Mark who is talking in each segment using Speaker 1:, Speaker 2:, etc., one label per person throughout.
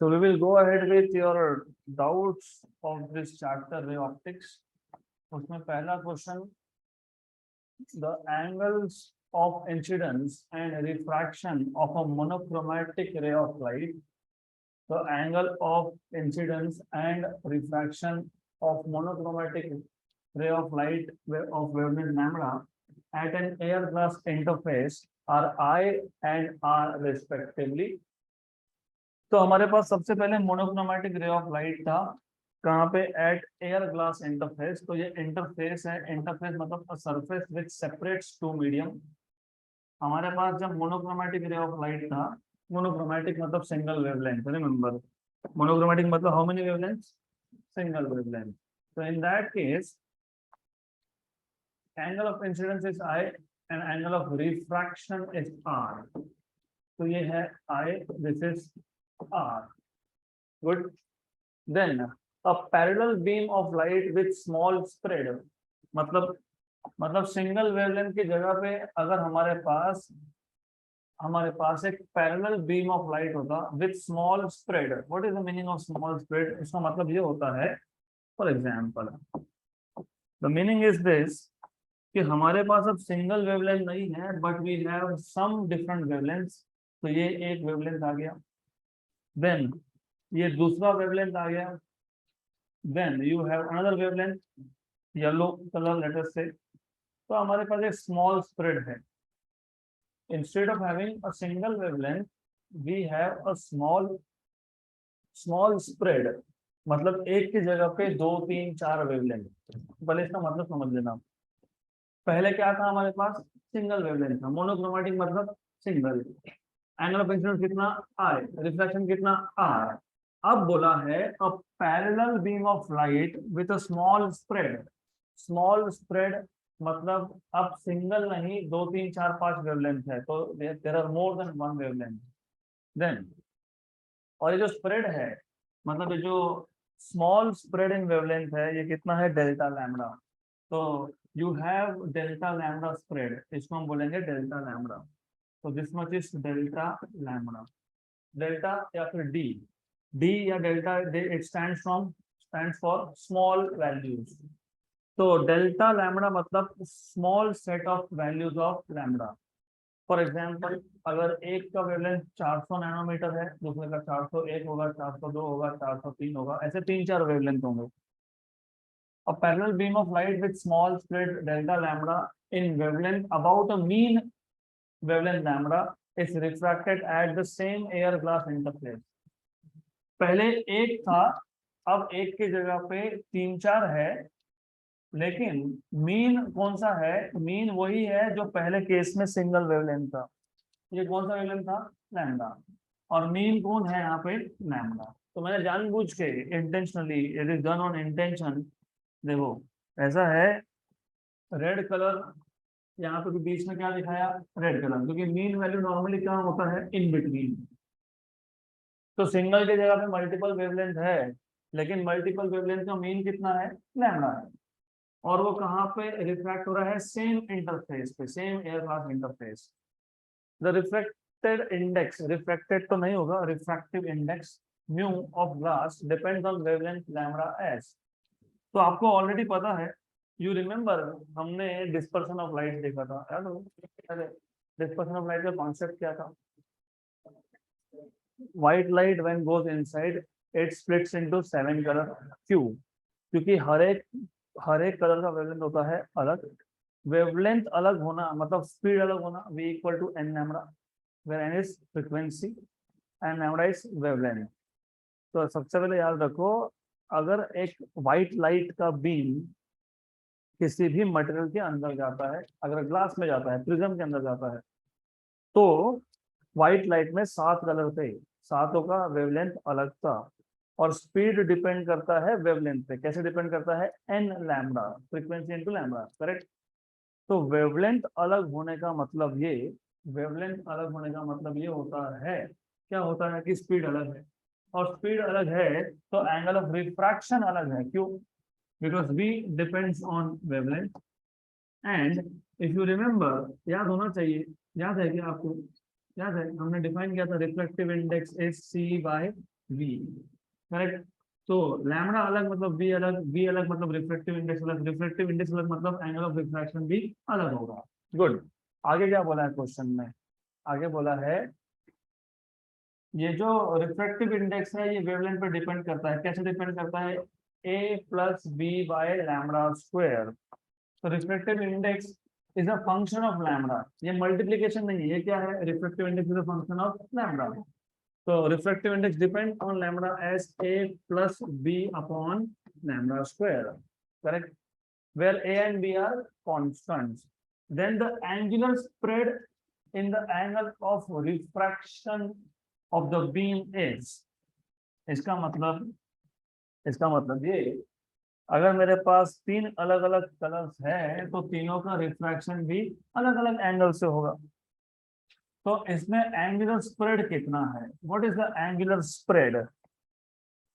Speaker 1: So we will go ahead with your doubts of this chapter, ray optics. उसमें पहला question, the angles of incidence and refraction of a monochromatic ray of light. The angle of incidence and refraction of monochromatic ray of light of wavelength lambda at an air glass interface are I and R respectively. तो हमारे पास सबसे पहले monochromatic ray of light था, कहाँ पे? At air glass interface. तो ये interface है, इंटरफेस मतलब surface which separates two medium. हमारे पास जब मोनोक्रोमैटिक रे ऑफ लाइट था, मोनोक्रोमैटिक मतलब सिंगल वेवलेंथ, रिमेंबर मोनोक्रोमैटिक मतलब how many wavelengths? Single wavelength. तो in that case angle of incidence is I and angle of refraction is R. तो ये है I, this is R. Good. Then a parallel beam of light with small spread, मतलब single wavelength की जगह पे अगर हमारे पास एक पैरेलल बीम ऑफ लाइट होता with small spread. What is the meaning of small spread? इसका मतलब ये होता है, for example the meaning is this कि हमारे पास अब सिंगल वेवलेंथ नहीं है, but we have some different wavelengths. तो ये एक वेवलेंथ आ गया, देन ये दूसरा वेवलेंथ आ गया, then you have another wavelength yellow colour later से। तो हमारे पास एक स्मॉल स्प्रेड है। Instead of having a single wavelength we have a small spread, मतलब एक की जगह पे 2, 3, 4 वेवलेंथ। पहले इसका मतलब समझ लेना। पहले क्या था हमारे पास? सिंगल वेवलेंथ था। मोनोक्रोमैटिक मतलब सिंगल। एंगल ऑफ इंसिडेंस कितना? आई। रिफ्लेक्शन कितना? आर। अब बोला है a parallel beam of light with a small spread. Small spread मतलब अब सिंगल नहीं, 2, 3, 4, 5 वेवलेंथ है, तो there are more than one wavelength. Then और ये जो स्प्रेड है, मतलब ये जो स्मॉल स्प्रेड इन वेवलेंथ है, ये कितना है? Delta lambda. तो you have delta lambda spread, इसको हम बोलेंगे डेल्टा लैम्बडा। तो this much is delta lambda. Delta या फिर डी या delta, it stands for small values. तो डेल्टा लैम्बडा मतलब small set of values of lambda. For example अगर एक का वेवलेंथ 400 नैनोमीटर है, दूसरे का 401 होगा, 402 होगा, 403 होगा, ऐसे 3-4 वेवलेंथ होंगे। A parallel beam of light with small spread delta lambda in wavelength about a mean wavelength lambda is refracted at the same air glass interface. पहले एक था, अब एक की जगह पे 3-4 है, लेकिन मीन कौन सा है? मीन वही है जो पहले केस में सिंगल वेवलेंथ था। ये कौन सा वेवलेंथ था? लैम्बडा। और मीन कौन है यहाँ पे? लैम्बडा। तो मैंने जानबूझ के, intentionally, it is done on intention. देखो ऐसा है, रेड कलर यहाँ पे भी बीच में क्या दिखाया? रेड कलर, क्योंकि मीन वैल्यू नॉर्मली क्या होता है? In between. तो सिंगल की जगह पे मल्टीपल वेवलेंथ है, लेकिन मल्टीपल वेवलेंथ का मीन कितना है? लैम्बडा है। और वो कहाँ पे रिफ्रैक्ट हो रहा है? सेम इंटरफेस पे, same air class interface. The refracted index, refracted तो नहीं होगा, refractive index mu of glass depends on wavelength lambda S. तो आपको ऑलरेडी पता है, यू रिमेम्बर हमने डिस्पर्सन ऑफ लाइट देखा था, याद हो? डिस्पर्सन ऑफ लाइट का कॉन्सेप्ट क्या था? White light when goes inside it splits into 7 colour. क्यों? क्योंकि हर एक कलर का वेवलेंथ होता है अलग। वेवलेंथ अलग होना मतलब स्पीड अलग होना, v equal to N lambda, where N is frequency and lambda is wavelength. तो सबसे पहले याद रखो, अगर एक व्हाइट लाइट का बीम किसी भी मटेरियल के अंदर जाता है, अगर ग्लास में जाता है, प्रिज्म के अंदर जाता है, तो व्हाइट लाइट में 7 कलर थे, सातों का वेवलेंथ अलग था। और स्पीड डिपेंड करता है वेवलेंथ पे। कैसे डिपेंड करता है? N lambda, frequency into lambda, correct. तो वेवलेंथ अलग होने का मतलब ये, वेवलेंथ अलग होने का मतलब ये होता है, क्या होता है? कि स्पीड अलग है, और स्पीड अलग है तो एंगल ऑफ रिफ्रैक्शन अलग है। क्यों? Because v depends on wavelength. And if you remember, याद होना चाहिए, याद है क्या आपको? याद है हमने डिफाइन किया था, reflective index is c by v, correct. तो लैम्बडा अलग मतलब v अलग, v अलग मतलब रिफ्रैक्टिव इंडेक्स अलग, रिफ्रैक्टिव इंडेक्स अलग मतलब एंगल ऑफ रिफ्रैक्शन भी अलग होगा। गुड। आगे क्या बोला है क्वेश्चन में? आगे बोला है ये जो रिफ्रैक्टिव इंडेक्स है ये वेवलेंथ पे डिपेंड करता है। कैसे डिपेंड करता है? a plus B by lambda square. तो refractive index is a function of lambda, ये मल्टीप्लीकेशन नहीं है, ये क्या है? Refractive index is a function of lambda. तो refractive index depend on lambda as a plus b upon lambda square, correct, where a and b are constants. Then the angular spread in the angle of refraction of the beam is, इसका मतलब, इसका मतलब ये, अगर मेरे पास तीन अलग अलग कलर्स है तो तीनों का रिफ्रैक्शन भी अलग अलग एंगल से होगा। तो इसमें एंगुलर स्प्रेड कितना है? What is the angular spread?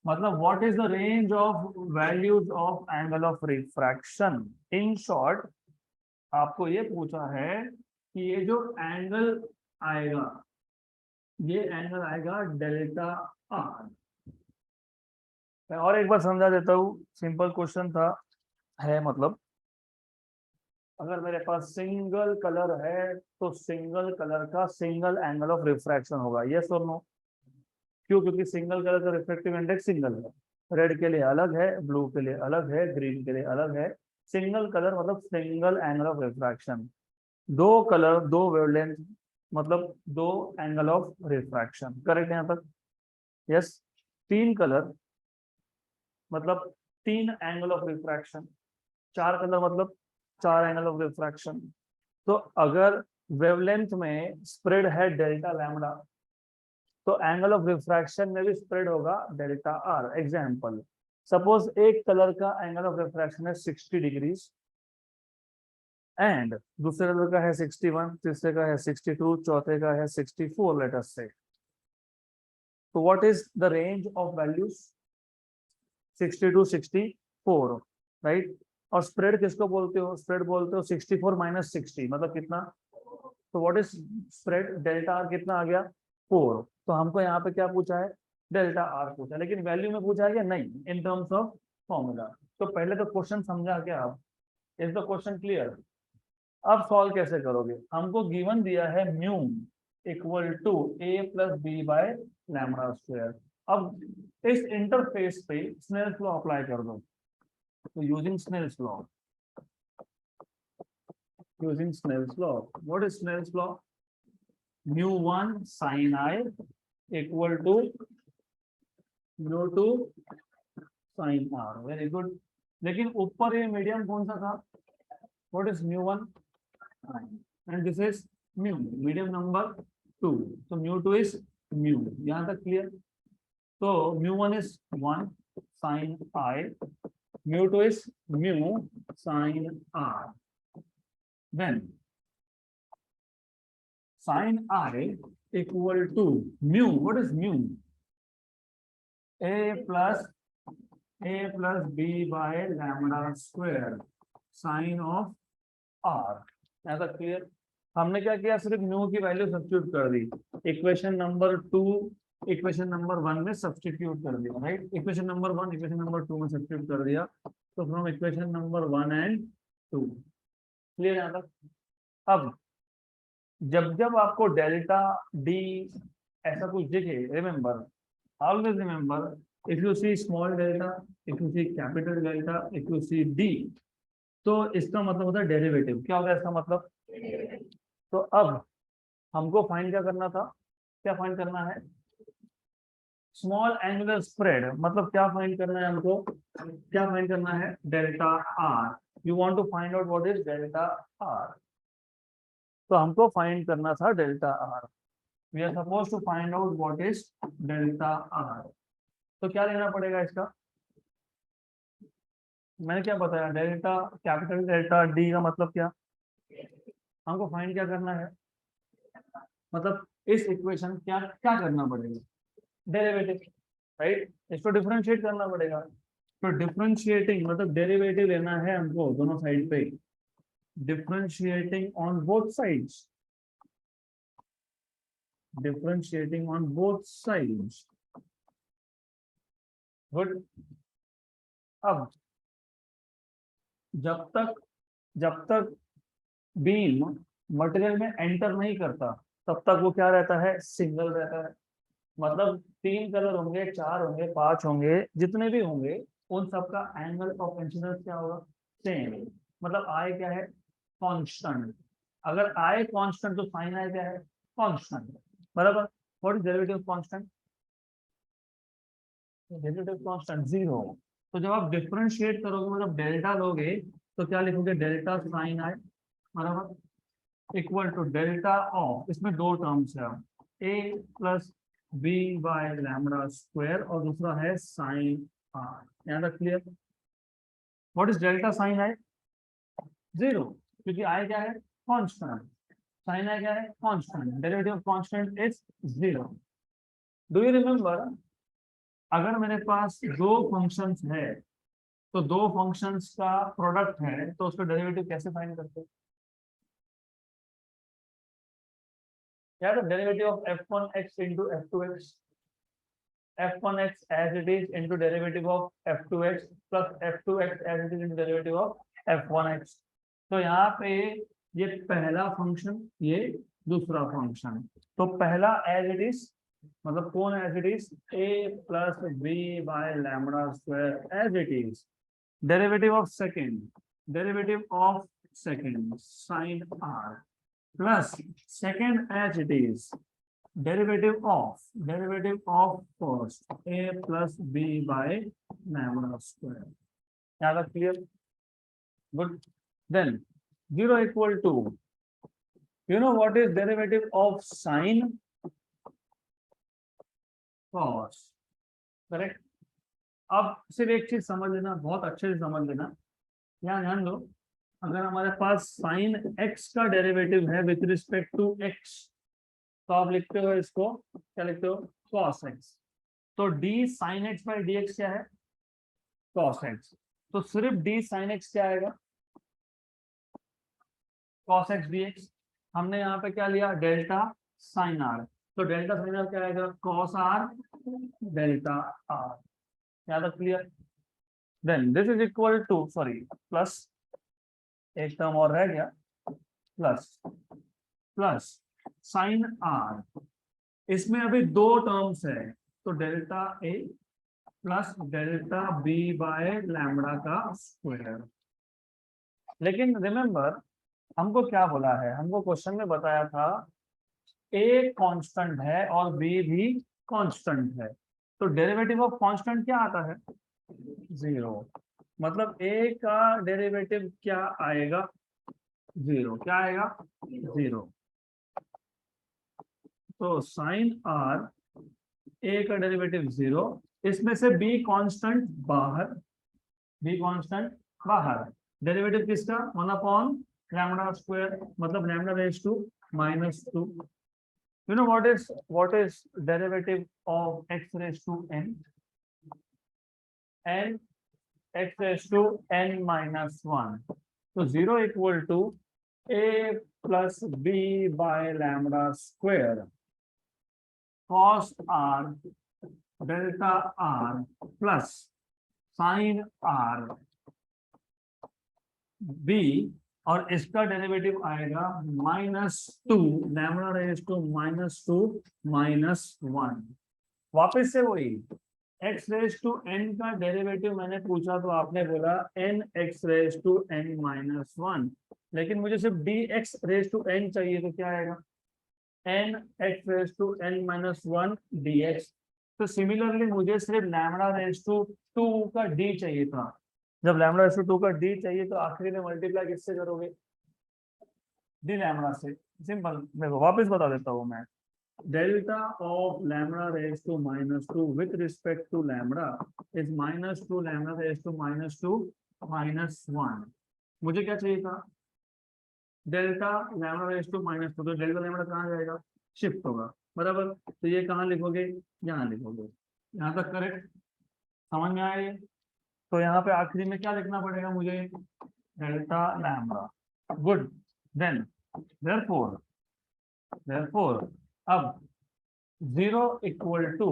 Speaker 1: मतलब what is the range of values of angle of refraction. In short आपको ये पूछा है कि ये जो एंगल आएगा, ये एंगल आएगा डेल्टा आर। मैं और एक बार समझा देता हूँ, सिंपल क्वेश्चन था, है मतलब अगर मेरे पास सिंगल कलर है तो सिंगल कलर का सिंगल एंगल ऑफ रिफ्रैक्शन होगा, यस और नो? क्यों? क्योंकि सिंगल कलर का रिफ्रैक्टिव इंडेक्स सिंगल है, रेड के लिए अलग है, ब्लू के लिए अलग है, ग्रीन के लिए अलग है। सिंगल कलर मतलब सिंगल एंगल ऑफ रिफ्रैक्शन। दो कलर दो वेवलेंथ मतलब दो एंगल ऑफ रिफ्रैक्शन, करेक्ट यहाँ तक? यस। तीन कलर मतलब तीन एंगल ऑफ रिफ्रैक्शन, चार कलर मतलब चार एंगल ऑफ रिफ्रैक्शन। तो अगर वेवलेंथ में स्प्रेड है डेल्टा लैम्बडा तो एंगल ऑफ रिफ्रैक्शन में भी स्प्रेड होगा डेल्टा आर। एग्जाम्पल, सपोज एक कलर का एंगल ऑफ रिफ्रैक्शन है 60 डिग्रीज एंड दूसरे कलर का है 61, तीसरे का है 62, चौथे का है 64, लेट अस से। तो what is the range of values? 60 to 64, right. और स्प्रेड किसको बोलते हो? स्प्रेड बोलते हो 64 माइनस 60 मतलब कितना? तो what is spread? Delta R कितना आ गया? 4। तो हमको यहाँ पे क्या पूछा है? डेल्टा आर पूछा, लेकिन वैल्यू में पूछा गया नहीं, इन टर्म्स ऑफ फॉर्मूला। तो पहले तो क्वेश्चन समझा क्या आप? Is the question clear? अब सॉल्व कैसे करोगे? हमको गिवन दिया है mu equal to A plus B by lambda square. अब इस इंटरफेस पे स्नेल्स लॉ अप्लाई कर दो। तो using Snell's law, using Snell's law. What is Snell's law? Mu1 sin I equal to mu2 sin R. Very good. लेकिन ऊपर ये medium कौन सा था? What is mu1? And this is mu, medium number 2. So mu2 is mu. यहाँ तक clear? तो mu1 is 1 sin I, mu2 is mu sin R. Then sin I equal to mu. What is mu? A plus b by lambda square sin of R. ऐसा clear? हमने क्या किया? सिर्फ mu की value substitute कर दी, equation number 2 equation number 1 में substitute कर दिया, right. Equation number 1 equation number 2 में सब्स्टिट्यूट कर दिया, तो from equation number 1 and 2, clear यहाँ तक? अब जब जब आपको डेल्टा डी ऐसा कुछ दिखे, remember, always remember, if you see small delta, if you see capital delta, if you see d, तो इसका मतलब होता है डेरिवेटिव। क्या होता है इसका मतलब? तो अब हमको फाइंड क्या करना था? क्या फाइंड करना है? Small angular spread. मतलब क्या फाइंड करना है हमको? क्या फाइंड करना है? Delta r. You want to find out what is delta r. तो हमको फाइंड करना था delta r. We are suppose to find out what is delta r. तो क्या लेना पड़ेगा इसका? मैंने क्या बताया? डेल्टा, कैपिटल डेल्टा डी का मतलब क्या? हमको फाइंड क्या करना है? मतलब इस इक्वेशन क्या क्या करना पड़ेगा? Derivative, right. इसको डिफरेंशिएट करना पड़ेगा। तो डिफरेंशिएटिंग मतलब डेरिवेटिव लेना है हमको दोनों साइड पे, differentiating on both sides, differentiating on both sides. Good. अब जब तक बीम मटेरियल में एंटर नहीं करता तब तक वो क्या रहता है, सिंगल रहता है। मतलब 3 कलर होंगे, 4 होंगे, 5 होंगे, जितने भी होंगे उन सबका एंगल ऑफ इंसिडेंस क्या होगा, सेम। मतलब आई क्या है, कांस्टेंट। अगर आई कांस्टेंट तो साइन आई क्या है, कांस्टेंट। बराबर। What is derivative of constant? Derivative constant zero. तो जब आप डिफरेंशिएट करोगे, मतलब डेल्टा लोगे, तो क्या लिखोगे, डेल्टा साइन आई, बराबर, इक्वल टू डेल्टा ऑफ, इसमें दो टर्म्स है, A plus B by lambda square, और दूसरा है साइन आर। यहाँ तक clear? What is delta sine I? Zero, क्योंकि आई क्या है, कांस्टेंट। साइन आई क्या है, constant. Derivative of constant is zero. Do you remember, अगर मेरे पास दो फंक्शंस है तो दो फंक्शंस का प्रोडक्ट है, तो उसका डेरिवेटिव कैसे फाइंड करते हैं? यार, derivative of f1x into f2x, f1x as it is into derivative of f2x plus f2x as it is into derivative of f1x। तो यहाँ पे ये पहला फंक्शन, ये दूसरा फंक्शन। तो पहला एज इट इज, मतलब कौन as it is, a plus B by lambda square as it is. Derivative of second sine r, plus second as it is derivative of first a plus b by lambda square। यहाँ तक clear? Good. Then zero equal to, you know what is derivative of sin cos, correct. अब सिर्फ एक चीज समझ लेना, बहुत अच्छे से समझ लेना, यहाँ ध्यान दो। अगर हमारे पास साइन x का डेरिवेटिव है विथ रिस्पेक्ट टू x, तो आप लिखते हो इसको, क्या लिखते हो, cos x। तो d sin x by dx क्या है, cos x। तो सिर्फ d sin x क्या आएगा, cos x dx। हमने यहाँ पे क्या लिया, डेल्टा साइन आर। तो डेल्टा साइन आर क्या आएगा, cos r डेल्टा r। यहाँ तक clear? Then this is equal to, sorry, plus एक टर्म और रह गया, प्लस साइन आर। इसमें अभी दो टर्म्स है, तो delta A plus delta B by lambda का स्क्वायर। लेकिन रिमेंबर, हमको क्या बोला है, हमको क्वेश्चन में बताया था ए कांस्टेंट है और बी भी कांस्टेंट है। तो डेरिवेटिव ऑफ कांस्टेंट क्या आता है, जीरो। मतलब ए का डेरिवेटिव क्या आएगा, जीरो। क्या आएगा, जीरो। तो साइन आर, ए का डेरिवेटिव जीरो, इसमें से बी कांस्टेंट बाहर, डेरिवेटिव किसका, 1 लैम्बडा स्क्वायर, मतलब lambda raise to -2। you know what is derivative of x raised to n, x raised to n minus 1। तो 0 equal to a plus b by lambda square cos r delta r plus sine r b, और इसका derivative आएगा -2 lambda raise to -2 -1। वापस से वही x raise to n का derivative मैंने पूछा तो आपने बोला n x raise to n -1, लेकिन मुझे सिर्फ dx रेज टू n चाहिए, तो क्या आएगा, n x raise to n -1 dx। तो सिमिलरली मुझे सिर्फ लैम्बडा रेज टू 2 का d चाहिए था। जब लैम्बडा रेज टू 2 का d चाहिए तो आखिरी में मल्टीप्लाई किससे करोगे, d लैम्बडा से। सिंपल। देखो वापस बता देता हूँ मैं, delta of lambda raised to -2 with respect to lambda is -2 lambda raised to -2 -1। मुझे क्या चाहिए था, डेल्टा लैम्बडा रेज टू -2। तो डेल्टा लैम्बडा कहाँ जाएगा, शिफ्ट होगा, बराबर। तो ये कहाँ लिखोगे, यहाँ लिखोगे। यहाँ तक करेक्ट, समझ में आया ये? तो यहाँ पे आखिरी में क्या लिखना पड़ेगा मुझे, delta lambda. Good. Then therefore अब 0 equal to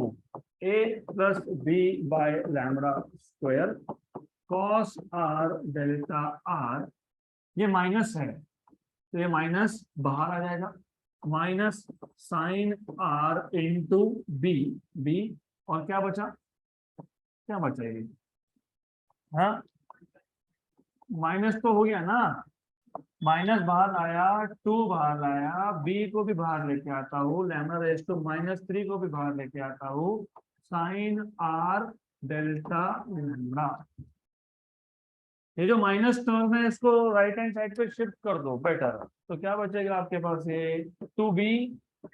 Speaker 1: A plus B by lambda square cos are delta r, ये माइनस है तो ये माइनस बाहर आ जाएगा, minus sine r into b, b और क्या बचा, क्या बचा ये, हाँ माइनस तो हो गया ना, माइनस बाहर लाया, 2 बाहर लाया, बी को भी बाहर लेके आता हूँ, लैम्बडा रेज टू -3 को भी बाहर लेके आता हूँ, साइन आर डेल्टा लैम्बडा। ये जो माइनस टर्म है इसको राइट हैंड साइड पे शिफ्ट कर दो बेटर, तो क्या बचेगा आपके पास, ये 2b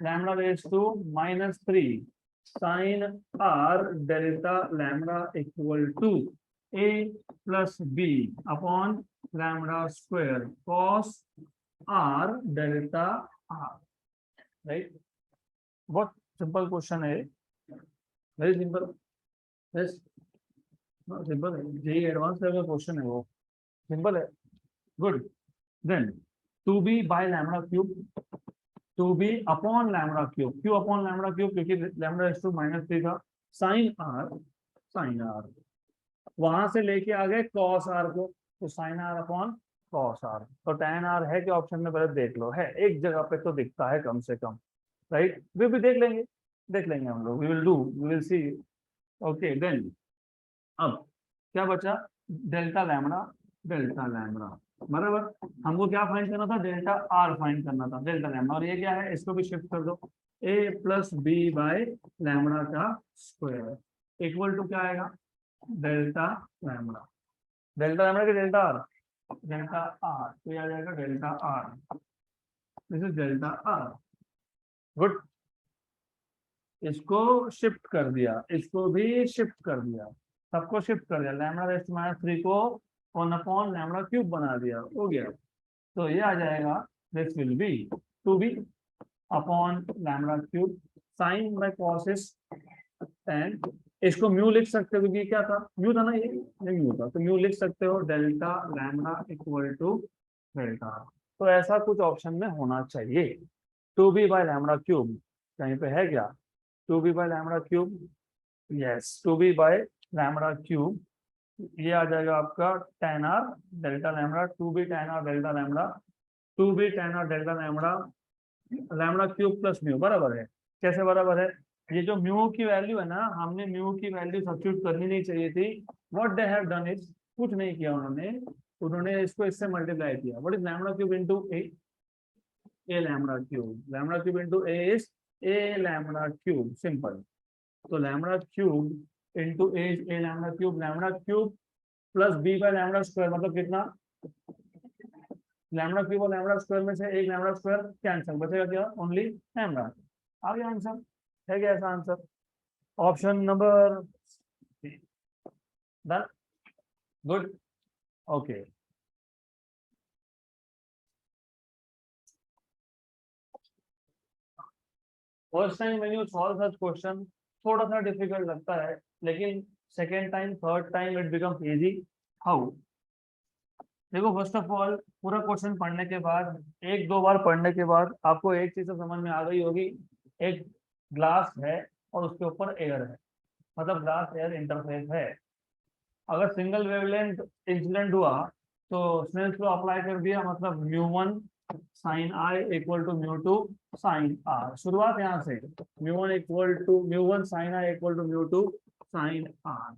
Speaker 1: lambda raise to -3 sine are delta lambda equal to a plus b upon lambda square cos are delta r, right. बहुत सिंपल क्वेश्चन है, वेरी सिंपल, सिंपल है, जेई एडवांस लेवल क्वेश्चन है वो, सिंपल है, good. Then 2b by lambda cube, 2b upon lambda cube, क्यों upon lambda cube, क्योंकि lambda raise to -3 था, sign are, sine are वहां से लेके आ गए कॉस आर को, तो sine r upon cos r, तो tan आर है कि ऑप्शन में, पहले देख लो, है एक जगह पे तो दिखता है कम से कम, राइट, वे भी देख लेंगे हम लोग, we will do, we will see, okay. Then अब क्या बचा, डेल्टा लैम्बडा, डेल्टा लैम्बडा बराबर, हमको क्या फाइंड करना था, डेल्टा आर फाइंड करना था, डेल्टा लैम्बडा, और ये क्या है, इसको भी शिफ्ट कर दो, a plus B by lambda का स्क्वायर इक्वल टू क्या आएगा, डेल्टा लैम्बडा, डेल्टा लैम्बडा के डेल्टा आर, डेल्टा आर तो ये आ जाएगा delta r, this is delta r, good. इसको शिफ्ट कर दिया, इसको भी शिफ्ट कर दिया, सबको शिफ्ट कर दिया, लैम्बडा रेज़ टू -3 को 1 अपॉन लैम्बडा क्यूब बना दिया, हो गया, तो ये आ जाएगा, this will be 2b upon lambda cube sign by cos is tan, इसको म्यू लिख सकते हो क्योंकि क्या था, म्यू था ना, ये म्यू था, तो म्यू लिख सकते हो, delta lambda equal to delta, तो ऐसा कुछ ऑप्शन में होना चाहिए, 2b बाय लैम्बडा क्यूब कहीं पे है क्या, 2b by lambda cube, yes 2b by lambda cube, ये आ जाएगा आपका tan r delta lambda, 2b tan r delta lambda, 2b tan r delta lambda, lambda cube plus mu, बराबर है, कैसे बराबर है, ये जो म्यू की वैल्यू है ना, हमने म्यू की वैल्यू सब्स्टिट्यूट करनी नहीं चाहिए थी, what they have done is, कुछ नहीं किया उन्होंने, उन्होंने इसको इससे मल्टीप्लाई किया, what is lambda cube into A lambda cube, lambda cube into A is A lambda cube, simple, तो lambda cube into A lambda cube plus B by lambda square, मतलब कितना, लैम्बडा क्यूब और lambda square में से एक lambda square cancel, बचेगा क्या, only lambda, आ गया आंसर, है क्या ऐसा answer, option number done, good, okay. First time when you solve such question थोड़ा सा डिफिकल्ट लगता है, लेकिन second time third time it becomes easy, how, देखो फर्स्ट ऑफ ऑल पूरा क्वेश्चन पढ़ने के बाद, एक दो बार पढ़ने के बाद आपको एक चीज तो समझ में आ गई होगी, एक ग्लास है और उसके ऊपर एयर है, मतलब ग्लास एयर इंटरफेस है, अगर सिंगल वेवलेंथ इंसिडेंट हुआ तो स्नेल्स लॉ अप्लाई कर दिया, मतलब μ1 sine I equal to μ2 sine R, शुरुआत यहाँ से, μ1 sine I equal to μ2 sine R,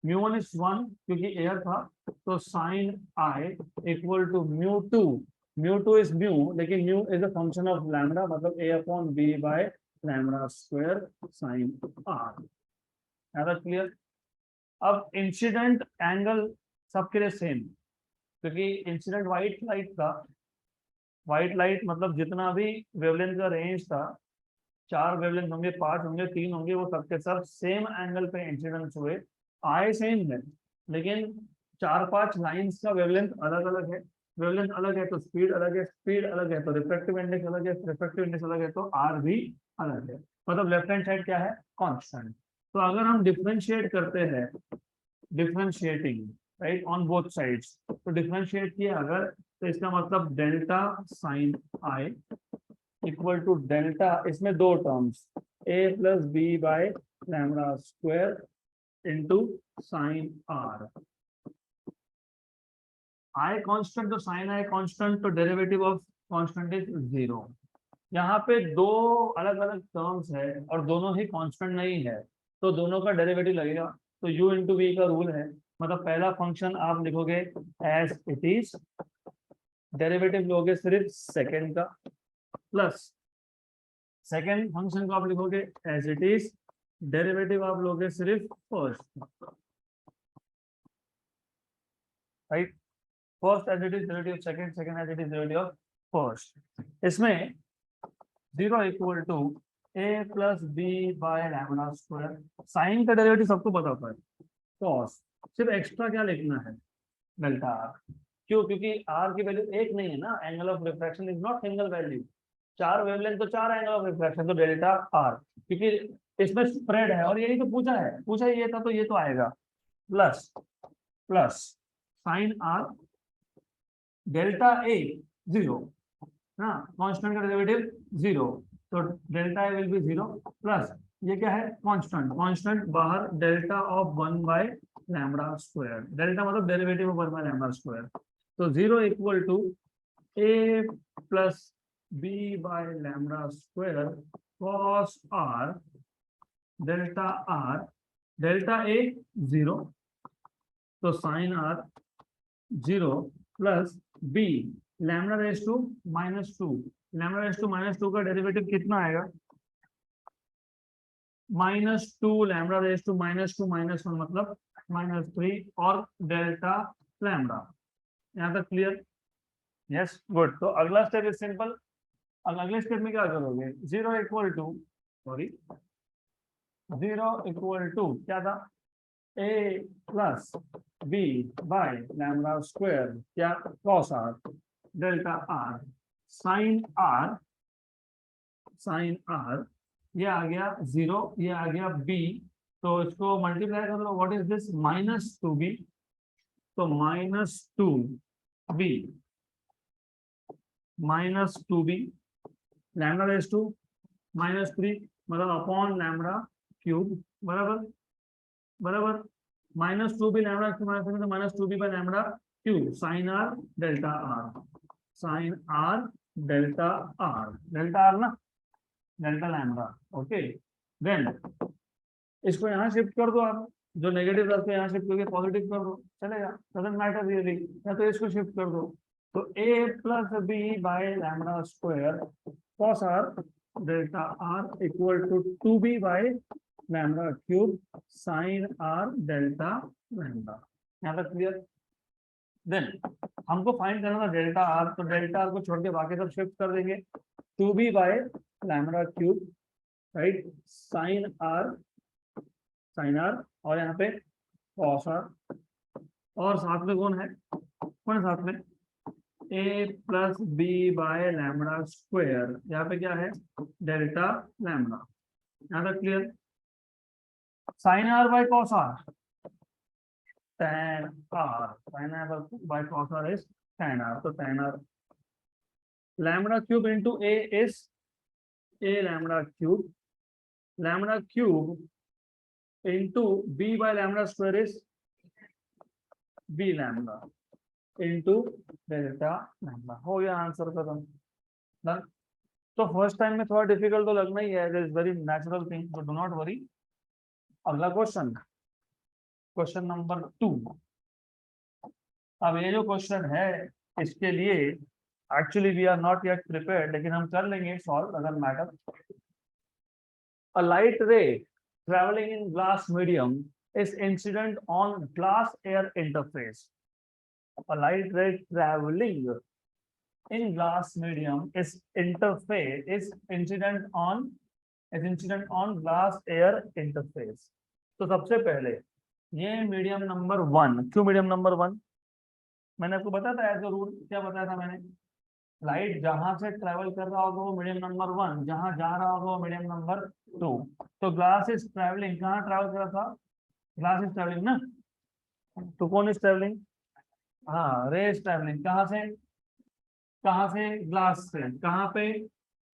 Speaker 1: μ1 is 1 क्योंकि एयर था, तो sine I equal to μ2 is mu, लेकिन mu is a function of lambda, मतलब a upon B by lambda square sine R, ऐसा clear. अब इंसिडेंट एंगल सबके लिए same, क्योंकि इंसिडेंट व्हाइट लाइट था, व्हाइट लाइट मतलब जितना भी वेवलेंथ का रेंज था, 4 वेवलेंथ होंगे, 5 होंगे, 3 होंगे, वो सबके सब सेम एंगल पे इंसिडेंस हुए, आए सेम है, लेकिन 4-5 लाइंस का वेवलेंथ अलग अलग है, वेवलेंथ अलग है तो स्पीड अलग है, स्पीड अलग है तो रिफ्रैक्टिव इंडेक्स अलग है, रिफ्रैक्टिव इंडेक्स अलग है तो आर भी अलग है, मतलब लेफ्ट हैंड साइड क्या है, कांस्टेंट, तो अगर हम डिफरेंशिएट करते हैं, differentiating right on both sides, तो डिफरेंशिएट किया अगर, तो इसका मतलब delta sine I equal to delta, इसमें दो terms a plus B by lambda square into sine r. I constant, तो साइन आई कांस्टेंट, तो डेरिवेटिव ऑफ कांस्टेंट इज 0। यहाँ पे दो अलग अलग टर्म्स है और दोनों ही कांस्टेंट नहीं है, तो दोनों का डेरिवेटिव लगेगा। तो u इंटू वी का रूल है, मतलब पहला फंक्शन आप लिखोगे एज इट इज, डेरिवेटिव लोगे सिर्फ सेकंड का, प्लस सेकंड फंक्शन को आप लिखोगे एज इट इज, डेरिवेटिव आप लोगे सिर्फ first, right. First as it is derivative of second, second as it is derivative of first. इसमें 0 equal to A plus B by lambda square. Sine का derivative सबको पता होता है, कॉस, सिर्फ एक्स्ट्रा क्या लिखना है, डेल्टा आर। क्यों? क्योंकि आर की वैल्यू एक नहीं है ना, angle of refraction is not single value, चार वेवलेंथ तो चार एंगल ऑफ रिफ्रैक्शन, तो डेल्टा आर, क्योंकि इसमें स्प्रेड है और यही तो पूछा ये था, तो ये तो आएगा plus plus sine are delta A 0 ना, कांस्टेंट का डेरिवेटिव 0, तो delta A will be 0 plus ये क्या है, कांस्टेंट, कांस्टेंट बाहर delta of 1 by lambda square, delta मतलब derivative of 1 by lambda square. तो 0 equal to A plus B by lambda square cos are delta A 0, तो sine R 0 plus B lambda raise to -2, lambda raise to -2 का derivative कितना आएगा, -2 lambda raise to -2 -1 मतलब -3 और delta lambda. यहाँ तक clear? Yes, good. तो अगला स्टेप इज सिंपल। अगले स्टेप में क्या करोगे, 0 इक्वल टू क्या था, A plus B by lambda square क्या, cos are delta R sine R, ये आ गया 0, ये आ गया b, तो इसको मल्टीप्लाई कर लो, व्हाट इज दिस, -2b, तो -2b लैम्बडा रेज टू -3 मतलब अपॉन लैम्बडा क्यूब, बराबर बराबर, -2b lambda cube -2b by lambda cube sine are delta r ना, डेल्टा लैम्बडा। ओके, देन इसको यहाँ शिफ्ट कर दो आप, जो नेगेटिव रख के यहाँ शिफ्ट करके पॉजिटिव कर दो, चलेगा, डजंट मैटर रियली, या तो इसको शिफ्ट कर दो। तो a plus B by lambda square cos are delta r equal to 2b by lambda cube sine are delta lambda. यहाँ तक क्लियर? देन हमको फाइंड करना था डेल्टा आर, तो डेल्टा आर को छोड़ के बाकी सब शिफ्ट कर देंगे, 2b by lambda cube, right, sine r और यहाँ पे कॉस आर, और साथ में कौन है साथ में, A plus B by lambda square, यहाँ पे क्या है, डेल्टा लैम्बडा। यहाँ तक clear? Sine R by cos R, tan r, sin r by cos r is tan r, so tan r lambda cube into a is a lambda cube into b by lambda square is b lambda into delta lambda। हो गया answer खत्म, done. तो first time में थोड़ा difficult तो लगना ही है, it is very natural thing, so do not worry. अगला क्वेश्चन नंबर 2। अब ये जो क्वेश्चन है इसके लिए actually we are not yet prepared, लेकिन हम कर लेंगे solve, doesn't matter. A light ray travelling in glass medium is incident on glass air interface. A light ray travelling in glass medium is incident on glass air interface. तो सबसे पहले ये medium number 1, क्यों medium number 1, मैंने आपको बताया था as a rule, क्या बताया था मैंने, लाइट जहां से ट्रेवल कर रहा होगा वो मीडियम नंबर 1, जहां जा रहा होगा वो मीडियम नंबर 2। तो ग्लास इज ट्रेवलिंग, कहाँ ट्रेवल कर रहा था, ग्लास इज ट्रेवलिंग ना, तो कौन इज ट्रेवलिंग, हाँ, रे इज ट्रेवलिंग, कहाँ से ग्लास से, कहाँ पे,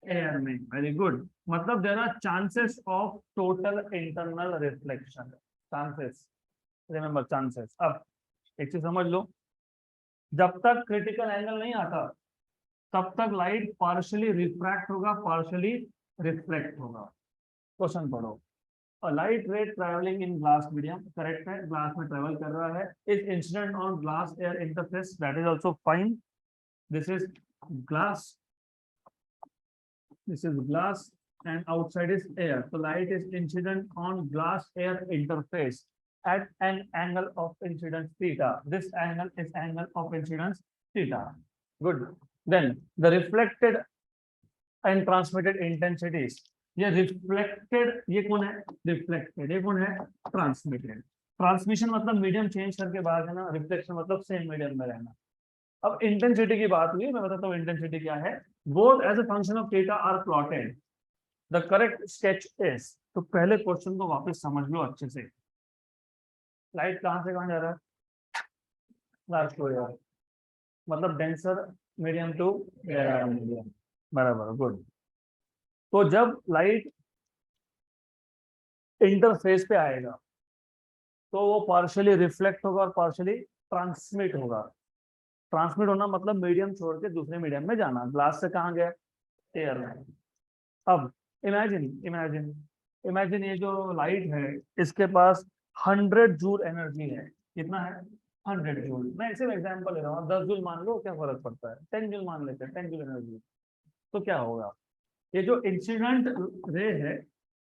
Speaker 1: एयर में, वेरी गुड। मतलब there are chances of total internal reflection, chances, remember chances. अब एक चीज समझ लो, जब तक क्रिटिकल एंगल नहीं आता तब तक लाइट पार्शियली रिफ्रैक्ट होगा, पार्शियली रिफ्लेक्ट होगा। क्वेश्चन पढ़ो। A light ray traveling in glass medium, correct है, ग्लास में ट्रेवल कर रहा है, is incident on glass air interface, that is also fine. This is glass, this is glass and outside is air, so light is incident on glass air interface at an angle of incidence theta. This angle is angle of incidence theta. Good. Then the reflected and transmitted intensities, ये reflected, ये कौन है, reflected, ये कौन है, transmitted. Transmission मतलब medium change करके बाहर है ना, रिफ्लेक्शन मतलब सेम मीडियम में रहना। अब इंटेंसिटी की बात हुई, मैं बताता हूँ इंटेंसिटी क्या है। Both as a function of theta are plotted, the correct sketch is. तो पहले क्वेश्चन को वापस समझ लो अच्छे से। लाइट कहां से कहां जा रहा है, लास्ट को यार, मतलब डेंसर मीडियम टू मीडियम, बराबर, गुड। तो जब लाइट इंटरफेस पे आएगा तो वो पार्शियली रिफ्लेक्ट होगा और पार्शियली ट्रांसमिट होगा। ट्रांसमिट होना मतलब मीडियम छोड़ के दूसरे मीडियम में जाना। ग्लास से कहाँ गया, एयर में। अब इमेजिन इमेजिन इमेजिन ये जो लाइट है इसके पास 100 जूल एनर्जी है। कितना है, 100 जूल। मैं सिर्फ एग्जांपल ले रहा हूँ, 10 जूल मान लो, क्या फर्क पड़ता है, 10 जूल मान लेते हैं, 10 जूल एनर्जी। तो क्या होगा, ये जो इंसिडेंट रे है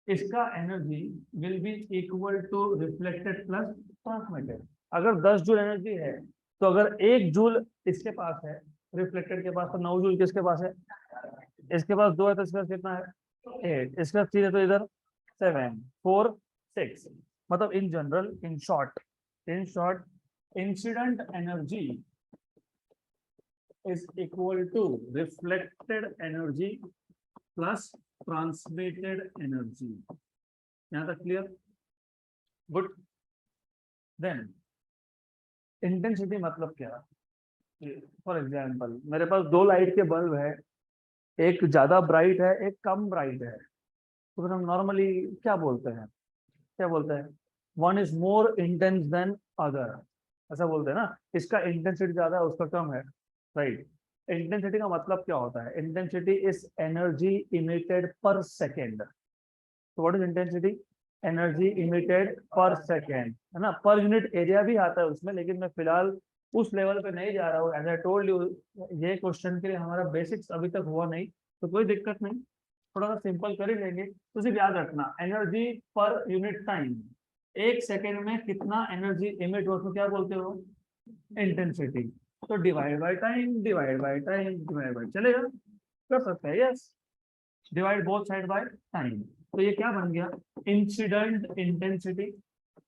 Speaker 1: इसका energy will be equal to reflected plus transmitted. अगर 10 जूल एनर्जी है तो अगर 1 जूल इसके पास है रिफ्लेक्टेड के पास, तो 9 जूल किसके पास है, इसके पास 2 है, तो इसके पास कितना है, 8, इसके पास 3 है, तो इधर 7, 4, 6। मतलब in general, in short incident energy is equal to reflected energy plus transmitted energy. यहाँ तक क्लियर, गुड। देन इंटेंसिटी मतलब क्या, फॉर एग्जांपल मेरे पास 2 लाइट के बल्ब है, एक ज्यादा ब्राइट है एक कम ब्राइट है, तो फिर हम नॉर्मली क्या बोलते हैं, one is more intense then other, ऐसा बोलते हैं ना। इसका इंटेंसिटी ज्यादा है उसका कम है, राइट। इंटेंसिटी का मतलब क्या होता है, इंटेंसिटी इज एनर्जी इमिटेड पर सेकेंड। तो what is intensity, energy emitted पर सेकेंड, है ना। पर यूनिट एरिया भी आता है उसमें, लेकिन मैं फिलहाल उस लेवल पे नहीं जा रहा हूँ। एज आई टोल्ड यू, ये क्वेश्चन के लिए हमारा बेसिक्स अभी तक हुआ नहीं, तो कोई दिक्कत नहीं, थोड़ा सा सिंपल कर ही लेंगे। तो सिर्फ याद रखना, energy per unit time, 1 second में कितना एनर्जी इमिट हो, तो क्या बोलते हो, इंटेंसिटी। तो divide by time, divide by time, divide by, चलेगा, कर सकते हैं, yes. Divide both side by time, तो ये क्या बन गया, इंसिडेंट इंटेंसिटी।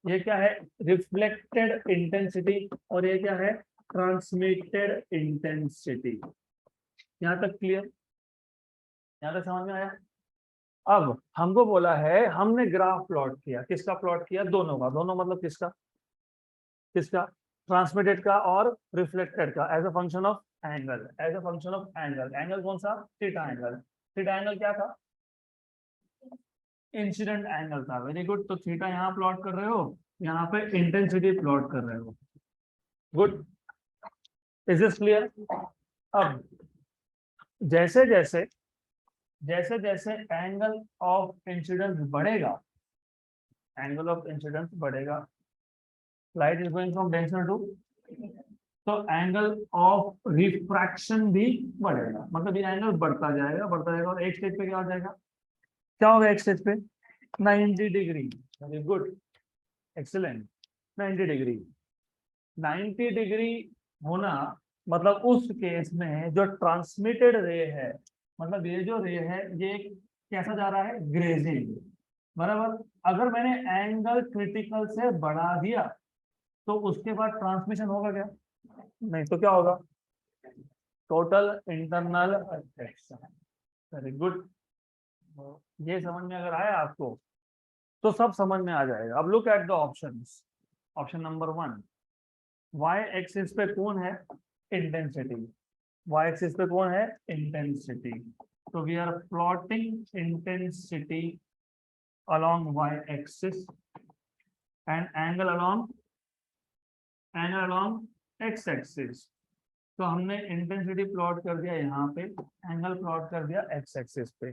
Speaker 1: ये क्या है, रिफ्लेक्टेड इंटेंसिटी। और ये क्या है, ट्रांसमिटेड इंटेंसिटी। यहाँ तक क्लियर, यहाँ तक समझ में आया। अब हमको बोला है, हमने ग्राफ प्लॉट किया, किसका प्लॉट किया, दोनों का। दोनों मतलब किसका, ट्रांसमिटेड का और रिफ्लेक्टेड का, as a function of angle, as a function of angle. Angle कौन सा, थीटा एंगल। थीटा एंगल क्या था, इंसिडेंट एंगल था, वेरी गुड। तो थीटा यहाँ प्लॉट कर रहे हो, यहाँ पे इंटेंसिटी प्लॉट कर रहे हो, गुड। Is this clear. अब जैसे जैसे एंगल ऑफ इंसिडेंस बढ़ेगा, एंगल ऑफ इंसिडेंस बढ़ेगा, light is going from denser to, तो एंगल ऑफ रिफ्रैक्शन भी बढ़ेगा। मतलब ये एंगल बढ़ता जाएगा और एक स्टेज पे क्या हो जाएगा, क्या होगा एक स्टेज पे, 90 degree. Very good, excellent, 90 degree. 90 degree होना मतलब उस केस में जो ट्रांसमिटेड रे है, मतलब ये जो रे है ये कैसा जा रहा है, ग्रेजिंग, बराबर। अगर मैंने एंगल क्रिटिकल से बढ़ा दिया तो उसके बाद ट्रांसमिशन होगा क्या, नहीं, तो क्या होगा, total internal reflection. Very good. ये समझ में अगर आया आपको तो सब समझ में आ जाएगा। अब look at the options. Option number 1, y axis पे कौन है, इंटेंसिटी। वाई एक्सिस पे कौन है, इंटेंसिटी। तो we are plotting intensity along y axis and angle along x axis। तो हमने इंटेंसिटी प्लॉट कर दिया यहाँ पे, एंगल प्लॉट कर दिया x एक्सिस पे।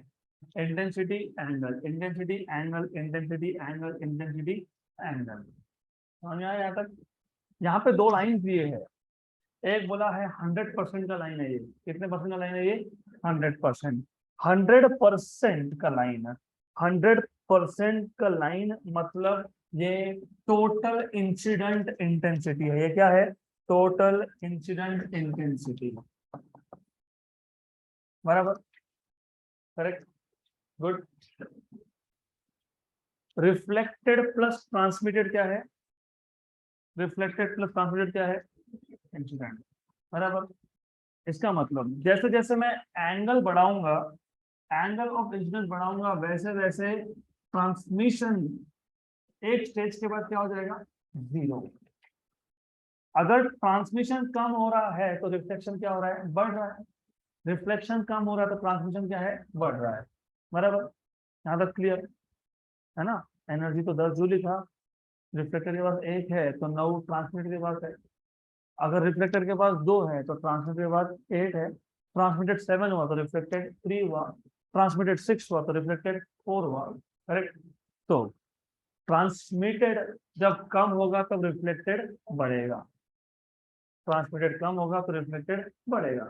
Speaker 1: Intensity angle, intensity angle, intensity angle, intensity angle. समझ में आया यहाँ तक? यहाँ पे दो लाइन दिए हैं, एक बोला है 100% का लाइन है ये। कितने परसेंट का लाइन है ये? 100%। 100% का लाइन है, 100% का लाइन मतलब ये टोटल इंसिडेंट इंटेंसिटी है। ये क्या है? Total incident intensity. बराबर, correct, good. Reflected plus transmitted क्या है? रिफ्लेक्टेड प्लस ट्रांसमिटेड क्या है? इंसिडेंट। बराबर। इसका मतलब जैसे जैसे मैं एंगल बढ़ाऊंगा, एंगल ऑफ इंसिडेंस बढ़ाऊंगा, वैसे वैसे ट्रांसमिशन एक स्टेज के बाद क्या हो जाएगा? जीरो। अगर ट्रांसमिशन कम हो रहा है तो रिफ्लेक्शन क्या हो रहा है? बढ़ रहा है। रिफ्लेक्शन कम हो रहा है तो ट्रांसमिशन क्या है? बढ़ रहा है। बराबर, यहाँ तक क्लियर है ना? एनर्जी तो 10 जूल था, रिफ्लेक्टर के पास 1 है तो 9 ट्रांसमिटर के पास है। अगर रिफ्लेक्टर के पास 2 है तो ट्रांसमिटर के पास 8 है। ट्रांसमिटेड 7 हुआ तो रिफ्लेक्टेड 3 हुआ, ट्रांसमिटेड 6 हुआ तो रिफ्लेक्टेड 4 हुआ। करेक्ट। तो ट्रांसमिटेड जब कम होगा तब रिफ्लेक्टेड बढ़ेगा, ट्रांसमिटेड कम होगा तो रिफ्लेक्टेड बढ़ेगा।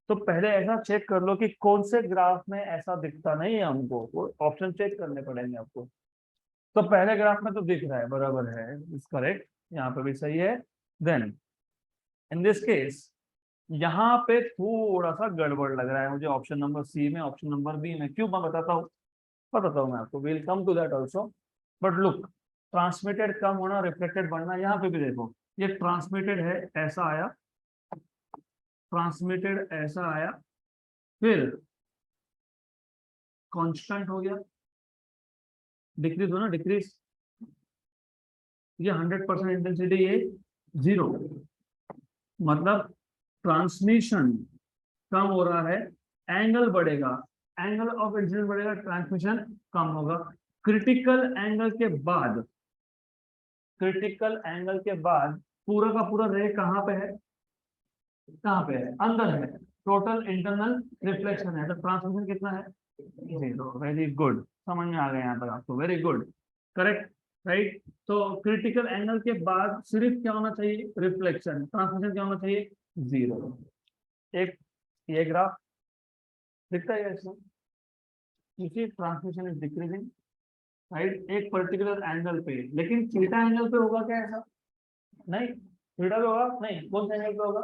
Speaker 1: तो पहले ऐसा चेक कर लो कि कौन से ग्राफ में ऐसा दिखता नहीं है हमको, वो ऑप्शन चेक करने पड़ेंगे आपको। तो पहले ग्राफ में तो दिख रहा है, बराबर है, इज करेक्ट, यहाँ पे भी सही है। देन इन दिस केस यहाँ पे थोड़ा सा गड़बड़ लग रहा है मुझे, ऑप्शन नंबर सी में, ऑप्शन नंबर बी में। क्यों? मैं बताता हूँ मैं आपको, will come to that also. But look, transmitted कम होना, रिफ्लेक्टेड बढ़ना, यहाँ पे भी देखो, ये ट्रांसमिटेड है, ऐसा आया, ट्रांसमिटेड ऐसा आया, फिर कांस्टेंट हो गया, डिक्रीज हो ना, डिक्रीज, ये 100% इंटेंसिटी, ये 0। मतलब ट्रांसमिशन कम हो रहा है, एंगल बढ़ेगा, एंगल ऑफ इंसिडेंस बढ़ेगा, ट्रांसमिशन कम होगा। क्रिटिकल एंगल के बाद, क्रिटिकल एंगल के बाद पूरा का पूरा रे कहाँ पे है? कहाँ पे है? अंदर है। टोटल इंटरनल रिफ्लेक्शन है, तो ट्रांसमिशन कितना है? 0। वेरी गुड, समझ में आ गया यहाँ तक आपको, वेरी गुड, करेक्ट, राइट। तो क्रिटिकल एंगल के बाद सिर्फ क्या होना चाहिए? रिफ्लेक्शन। ट्रांसमिशन क्या होना चाहिए? 0। एक ये ग्राफ दिखता है इसमें, क्योंकि ट्रांसमिशन इज डिक्रीजिंग, राइट, एक पर्टिकुलर एंगल पे। लेकिन थीटा एंगल पे होगा क्या ऐसा? नहीं। थीटा पे होगा नहीं, कौन से एंगल पे होगा?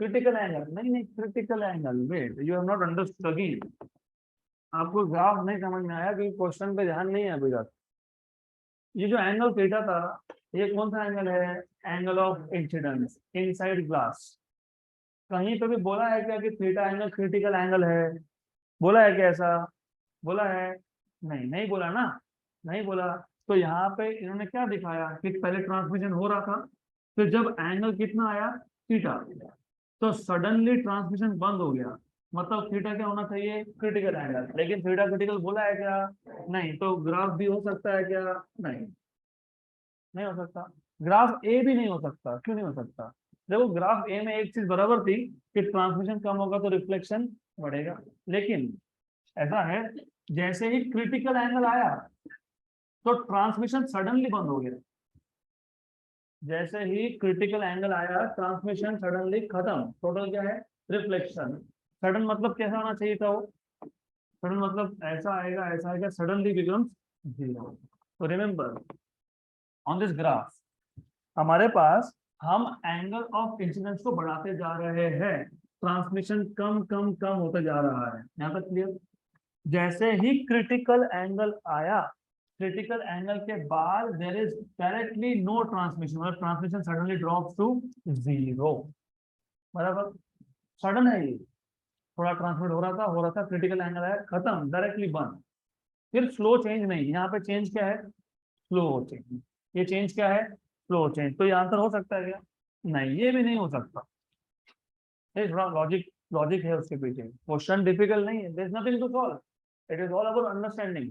Speaker 1: Critical angle. नहीं नहीं, critical angle, wait, you have not understood again. आपको ग्राफ नहीं समझ में आया क्योंकि क्वेश्चन पे ध्यान नहीं है अभी तक। ये जो एंगल थीटा था, ये कौन सा एंगल है? Angle of incidence inside glass. कहीं पे भी बोला है क्या कि थीटा एंगल क्रिटिकल एंगल है? बोला है क्या ऐसा? बोला है? नहीं, नहीं बोला ना, नहीं बोला। तो यहाँ पे इन्होंने क्या दिखाया कि पहले ट्रांसमिशन हो रहा था, फिर जब एंगल कितना आया? थीटा, तो सडनली ट्रांसमिशन बंद हो गया। मतलब थीटा क्या होना चाहिए? Critical angle. लेकिन थीटा क्रिटिकल बोला है क्या? नहीं। तो ग्राफ भी हो सकता है क्या? नहीं, नहीं हो सकता। ग्राफ ए भी नहीं हो सकता। क्यों नहीं हो सकता? देखो, ग्राफ ए में एक चीज बराबर थी कि ट्रांसमिशन कम होगा तो रिफ्लेक्शन बढ़ेगा। लेकिन ऐसा है, जैसे ही क्रिटिकल एंगल आया तो ट्रांसमिशन सडनली बंद हो गया। जैसे ही क्रिटिकल एंगल आया, ट्रांसमिशन सडनली खत्म। टोटल क्या है? रिफ्लेक्शन। सडन मतलब कैसा होना चाहिए था वो? सडन मतलब ऐसा आएगा, ऐसा आएगा, सडनली बिकम्स 0। तो रिमेंबर, ऑन दिस ग्राफ हमारे पास, हम एंगल ऑफ इंसिडेंस को बढ़ाते जा रहे हैं, ट्रांसमिशन कम कम कम होता जा रहा है। यहाँ तक क्लियर? जैसे ही क्रिटिकल एंगल आया, क्रिटिकल एंगल के बाद there is directly no transmission, मतलब ट्रांसमिशन सडनली ड्रॉप्स टू 0। बराबर, सडन है ये, थोड़ा ट्रांसमिट हो रहा था, क्रिटिकल एंगल आया, खत्म, डायरेक्टली बंद। फिर स्लो चेंज नहीं, यहाँ पे चेंज क्या है? Slow change. ये चेंज क्या है? Slow change. तो ये आंसर हो सकता है क्या? नहीं, ये भी नहीं हो सकता। ये थोड़ा लॉजिक लॉजिक है उसके पीछे, क्वेश्चन डिफिकल्ट नहीं है, there is nothing to solve, it is all about understanding.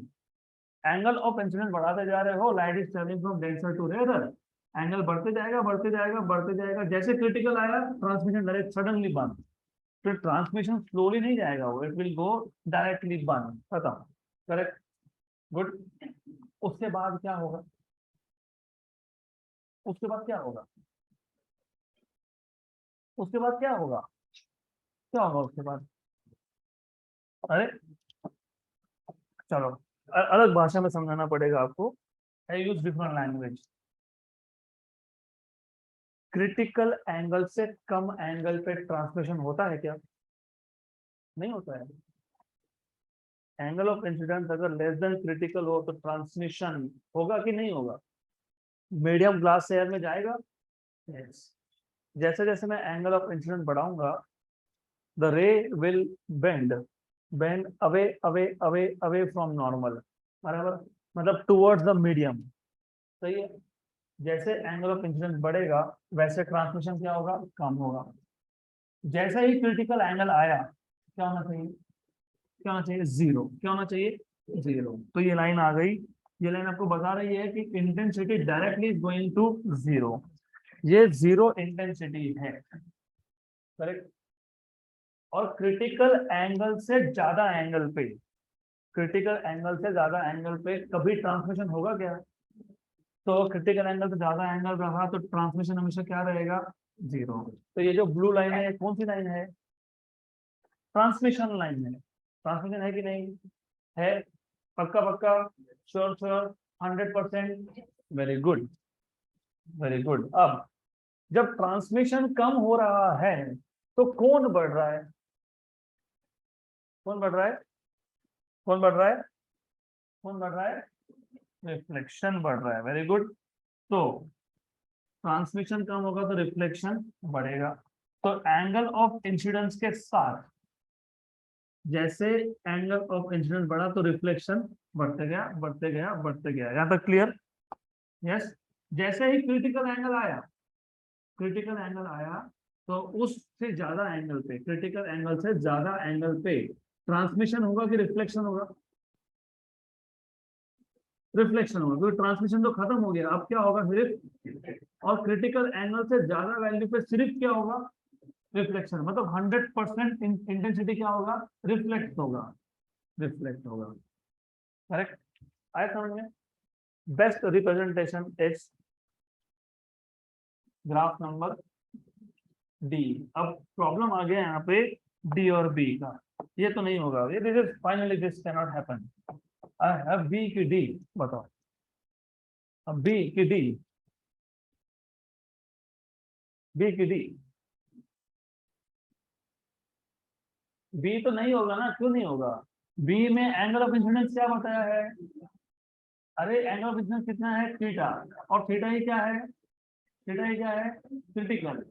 Speaker 1: Angle of incidence बढ़ाते जा रहे हो, light is travelling from denser to rare, angle बढ़ते जाएगा बढ़ते जाएगा बढ़ते जाएगा, जैसे क्रिटिकल आया ट्रांसमिशन डायरेक्ट सडनली बंद, फिर ट्रांसमिशन स्लोली नहीं जाएगा, वो इट विल गो डायरेक्टली बंद, खत्म। Correct, good. उसके बाद क्या होगा, उसके बाद क्या होगा, उसके बाद क्या होगा, क्या होगा उसके बाद? अरे चलो, अलग भाषा में समझाना पड़ेगा आपको, I use different language. Critical angle से कम एंगल पे ट्रांसमिशन होता है क्या? नहीं होता है। एंगल ऑफ इंसिडेंस अगर लेस देन क्रिटिकल हो तो ट्रांसमिशन होगा कि नहीं होगा? मीडियम ग्लास एयर में जाएगा। yes. जैसे जैसे मैं एंगल ऑफ इंसिडेंस बढ़ाऊंगा, द रे will bend, bend away away away away from normal, बराबर, मतलब टुवर्ड्स द मीडियम। सही है। जैसे एंगल ऑफ इंसिडेंस बढ़ेगा वैसे ट्रांसमिशन क्या होगा, कम होगा। जैसे ही क्रिटिकल एंगल आया, क्या होना चाहिए, क्या होना चाहिए, जीरो। क्या होना चाहिए, जीरो। तो ये लाइन आ गई, ये लाइन आपको बता रही है कि intensity directly is going to zero, ये जीरो इंटेंसिटी है। करेक्ट। और क्रिटिकल एंगल से ज्यादा एंगल पे, क्रिटिकल एंगल से ज्यादा एंगल पे कभी ट्रांसमिशन होगा क्या? तो क्रिटिकल एंगल से ज्यादा एंगल रहा तो ट्रांसमिशन हमेशा क्या रहेगा, जीरो। तो ये जो ब्लू लाइन है कौन सी लाइन है, ट्रांसमिशन लाइन है। ट्रांसमिशन है कि नहीं है? पक्का पक्का, sure sure, 100%। Very good, very good. अब जब ट्रांसमिशन कम हो रहा है तो कौन बढ़ रहा है, कौन बढ़ रहा है, कौन बढ़ रहा है, कौन बढ़ रहा है, रिफ्लेक्शन बढ़ रहा है। Very good. तो ट्रांसमिशन कम होगा तो रिफ्लेक्शन बढ़ेगा। तो एंगल ऑफ इंसिडेंस के साथ जैसे एंगल ऑफ इंसिडेंस बढ़ा तो रिफ्लेक्शन बढ़ते गया बढ़ते गया बढ़ते गया। यहाँ तक क्लियर? यस। जैसे ही क्रिटिकल एंगल आया, क्रिटिकल एंगल आया तो उससे ज्यादा एंगल पे, क्रिटिकल एंगल से ज्यादा एंगल पे ट्रांसमिशन होगा कि रिफ्लेक्शन होगा? रिफ्लेक्शन होगा, क्योंकि ट्रांसमिशन तो खत्म हो गया, अब क्या होगा सिर्फ, और क्रिटिकल एंगल से ज्यादा वैल्यू पे सिर्फ क्या होगा, रिफ्लेक्शन। मतलब 100% इंटेंसिटी क्या होगा, रिफ्लेक्ट होगा, रिफ्लेक्ट होगा। करेक्ट, आया समझ में? Best representation is graph number D. अब प्रॉब्लम आ गया यहाँ पे डी और बी का, ये तो नहीं होगा, ये this is finally this can not happen. I have b की डी, बताओ। अब बी की डी, बी की डी, बी तो नहीं होगा ना, क्यों नहीं होगा? बी में एंगल ऑफ इंसिडेंस क्या बताया है? अरे एंगल ऑफ इंसिडेंस कितना है, थीटा, और थीटा ही क्या है, थीटा ही क्या है, क्रिटिकल।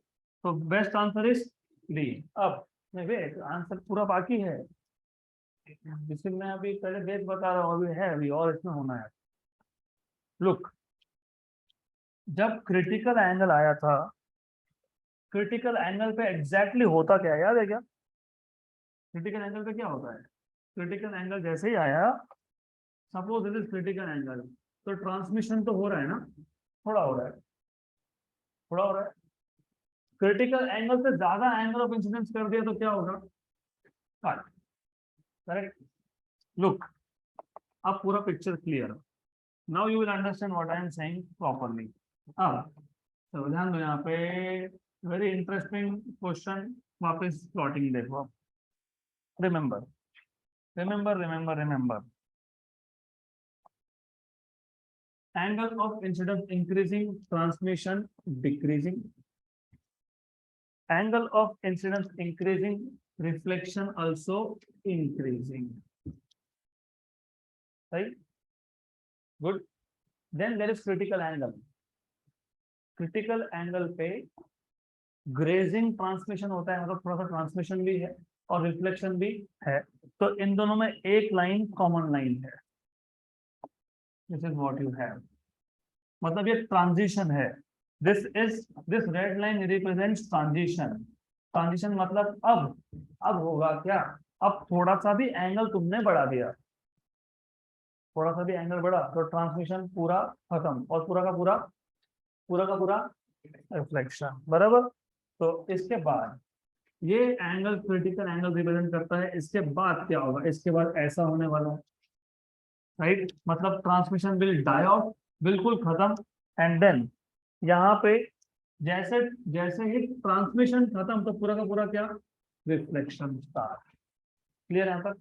Speaker 1: तो बेस्ट आंसर इज डी। अब नहीं वेट, आंसर पूरा बाकी है, जिसमें मैं अभी पहले बेस बता रहा हूँ, अभी है, अभी और इसमें होना है। लुक, जब क्रिटिकल एंगल आया था, क्रिटिकल एंगल पे एग्जैक्टली होता क्या है, याद है क्या? क्रिटिकल एंगल पे क्या होता है? क्रिटिकल एंगल जैसे ही आया, suppose this is critical angle, तो ट्रांसमिशन तो हो रहा है ना, थोड़ा हो रहा है, थोड़ा हो रहा है। क्रिटिकल एंगल से ज्यादा एंगल ऑफ इंसिडेंस कर दिया तो क्या होगा, कट। करेक्ट। लुक, अब पूरा picture clear, now you will understand what I am saying properly. अब तो ध्यान दो यहाँ पे, वेरी इंटरेस्टिंग क्वेश्चन, वापस प्लॉटिंग देखो आप। Remember, remember, remember, remember, angle of incidence increasing, transmission decreasing, angle of incidence increasing, reflection also increasing, right? Good. Then there is critical angle, critical angle पे ग्रेजिंग ट्रांसमिशन होता है, मतलब थोड़ा सा transmission भी है और रिफ्लेक्शन भी है, तो इन दोनों में एक लाइन कॉमन लाइन है, this is what you have, मतलब ये ट्रांजिशन है, this is, this red line represents transition, transition मतलब अब होगा क्या, अब थोड़ा सा भी एंगल तुमने बढ़ा दिया, थोड़ा सा भी एंगल बढ़ा तो ट्रांसमिशन पूरा खत्म, और पूरा का पूरा रिफ्लेक्शन, बराबर। तो इसके बाद ये एंगल क्रिटिकल एंगल रिप्रेजेंट करता है, इसके बाद क्या होगा, इसके बाद ऐसा होने वाला है, राइट, मतलब ट्रांसमिशन विल डाई आउट, बिल्कुल खत्म। एंड देन यहाँ पे जैसे जैसे ही ट्रांसमिशन खत्म तो पूरा का पूरा क्या, रिफ्लेक्शन स्टार्ट। क्लियर यहाँ तक,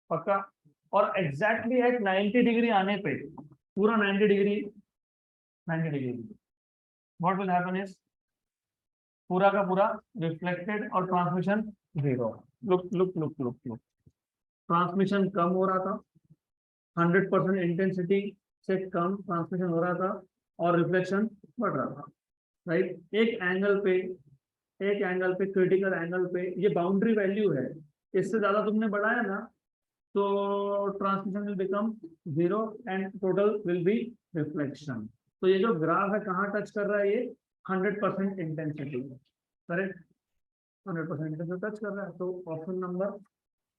Speaker 1: पक्का। और एग्जैक्टली एट 90 डिग्री आने पे, पूरा 90 degree, 90 degree what will happen is पूरा का पूरा रिफ्लेक्टेड और transmission zero. Look look look look look, transmission कम हो रहा था, 100% इंटेंसिटी से कम ट्रांसमिशन हो रहा था, और रिफ्लेक्शन बढ़ रहा था, राइट। एक एंगल पे क्रिटिकल एंगल पे, ये बाउंड्री वैल्यू है, इससे ज्यादा तुमने बढ़ाया ना तो transmission will become zero and total will be reflection. तो ये जो ग्राफ है कहाँ टच कर रहा है, ये 100% इंटेंसिटी, करेक्ट, 100% इंटेंसिटी टच कर रहा है, तो ऑप्शन नंबर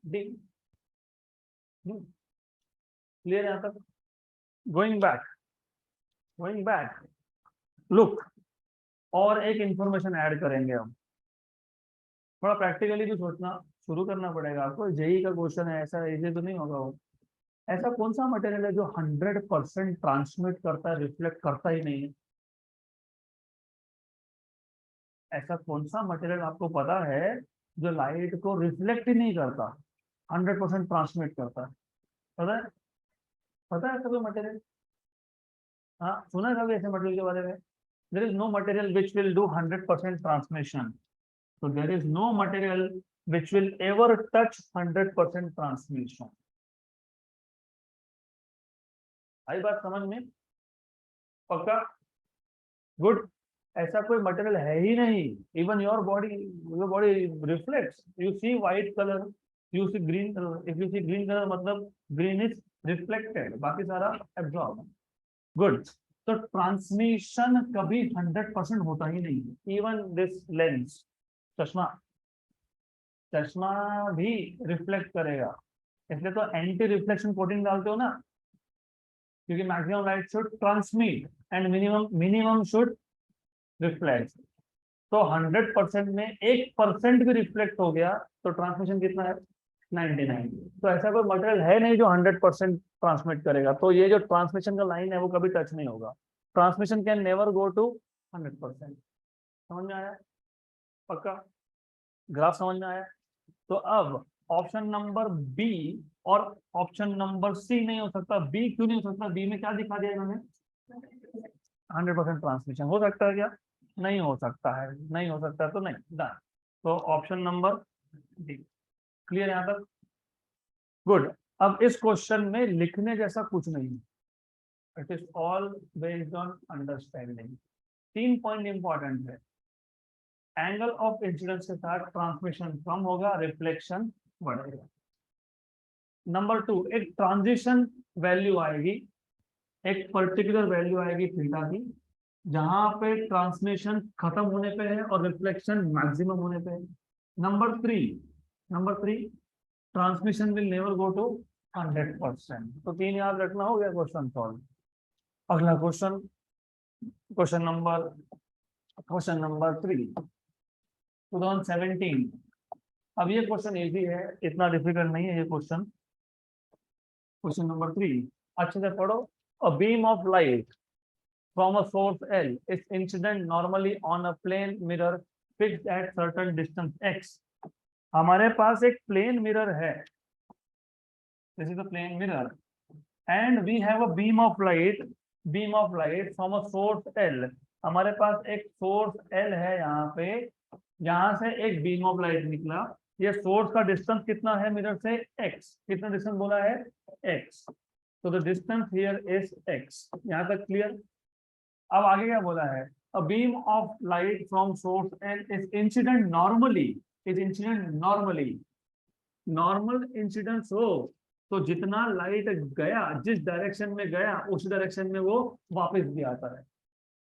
Speaker 1: डी। क्लियर यहाँ तक, गोइंग बैक लुक, और एक इंफॉर्मेशन ऐड करेंगे हम, थोड़ा प्रैक्टिकली भी सोचना शुरू करना पड़ेगा आपको, जेई का क्वेश्चन है, ऐसा इजी तो नहीं होगा वो। ऐसा कौन सा मटेरियल है जो 100% ट्रांसमिट करता है, रिफ्लेक्ट करता ही नहीं है? ऐसा कौन सा मटेरियल आपको पता है जो लाइट को रिफ्लेक्ट ही नहीं करता, 100% ट्रांसमिट करता है? पता है, पता है ऐसा कोई मटेरियल? हाँ, सुना है कभी ऐसे मटेरियल के बारे में? There is no material which will do 100% transmission, so there is no material which will ever touch 100% transmission। आई बात समझ में, पक्का, गुड। ऐसा कोई मटेरियल है ही नहीं, even your body reflects, you see white colour, you see green colour, if you see green colour मतलब ग्रीन इज रिफ्लेक्टेड, बाकी सारा एब्जॉर्ब, गुड। तो ट्रांसमिशन कभी 100% होता ही नहीं है, इवन दिस लेंस, चश्मा, चश्मा भी रिफ्लेक्ट करेगा, इसलिए तो एंटी रिफ्लेक्शन कोटिंग डालते हो ना, क्योंकि maximum light should transmit and minimum should reflect. तो 100% में 1% भी रिफ्लेक्ट हो गया तो ट्रांसमिशन कितना है, 99। तो ऐसा कोई मटेरियल है नहीं जो 100% ट्रांसमिट करेगा, तो ये जो ट्रांसमिशन का लाइन है वो कभी टच नहीं होगा, transmission can never go to 100%। समझ में आया, पक्का, ग्राफ समझ में आया? तो अब ऑप्शन नंबर बी और ऑप्शन नंबर सी नहीं हो सकता, बी क्यों नहीं हो सकता, बी में क्या दिखा दिया इन्होंने, 100% ट्रांसमिशन हो सकता है क्या, नहीं हो सकता है, नहीं हो सकता तो नहीं, डन। तो ऑप्शन नंबर डी। क्लियर यहाँ तक, गुड। अब इस क्वेश्चन में लिखने जैसा कुछ नहीं है, it is all based on understanding. 3 point important है, एंगल ऑफ इंसिडेंस के साथ ट्रांसमिशन कम होगा, रिफ्लेक्शन बढ़ेगा। नंबर 2, एक ट्रांजिशन वैल्यू आएगी, एक पर्टिकुलर वैल्यू आएगी थीटा की, जहां पे ट्रांसमिशन खत्म होने पे है और रिफ्लेक्शन मैक्सिमम होने पे है। Number three transmission will never go to 100%। तो 3 याद रखना, हो गया क्वेश्चन सॉल्व। अगला क्वेश्चन, क्वेश्चन नंबर 3, 2017। अब ये क्वेश्चन इजी है, इतना डिफिकल्ट नहीं है ये क्वेश्चन। क्वेश्चन नंबर 3 अच्छे से पढ़ो। A beam of light from a source L is incident normally on a plane mirror fixed at certain distance x। हमारे पास एक प्लेन मिरर है, this is a plane mirror and we have a beam of light from a source L। हमारे पास एक source L है यहाँ पे, यहाँ से एक बीम ऑफ लाइट निकला, ये सोर्स का डिस्टेंस कितना है मिरर से, x, कितना डिस्टेंस बोला है, x। तो the distance here is x। यहाँ तक क्लियर? अब आगे क्या बोला है, a beam of light from source L is incident normally, normal incidence हो तो जितना लाइट गया, जिस डायरेक्शन में गया उस डायरेक्शन में वो वापस भी आता है।